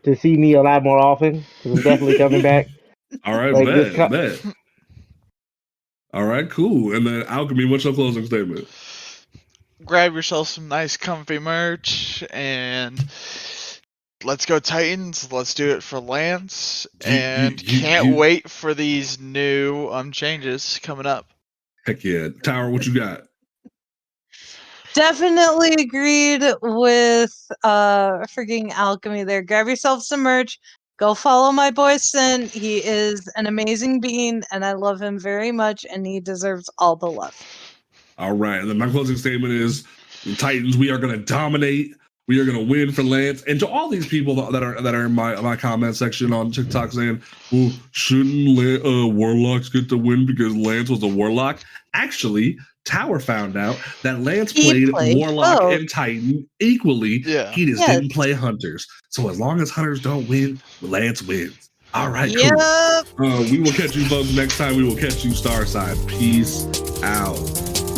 to see me a lot more often, because I'm definitely coming back. All right, bet. All right, cool. And then Alchemy, what's your closing statement? Grab yourself some nice comfy merch and let's go Titans. Let's do it for Lance. Can't wait for these new changes coming up. Heck yeah. Tower, what you got? Definitely agreed with freaking Alchemy there. Grab yourself some merch. Go follow my boy Sin. He is an amazing being, and I love him very much, and he deserves all the love. All right. And then my closing statement is, the Titans, we are going to dominate. We are going to win for Lance. And to all these people that are in my comment section on TikTok saying, well, shouldn't Warlocks get the win because Lance was a Warlock? Actually, Tower found out that Lance played Warlock and Titan equally. Yeah. He just didn't play Hunters. So as long as Hunters don't win, Lance wins. All right, cool. We will catch you folks next time. We will catch you Starside. Peace out.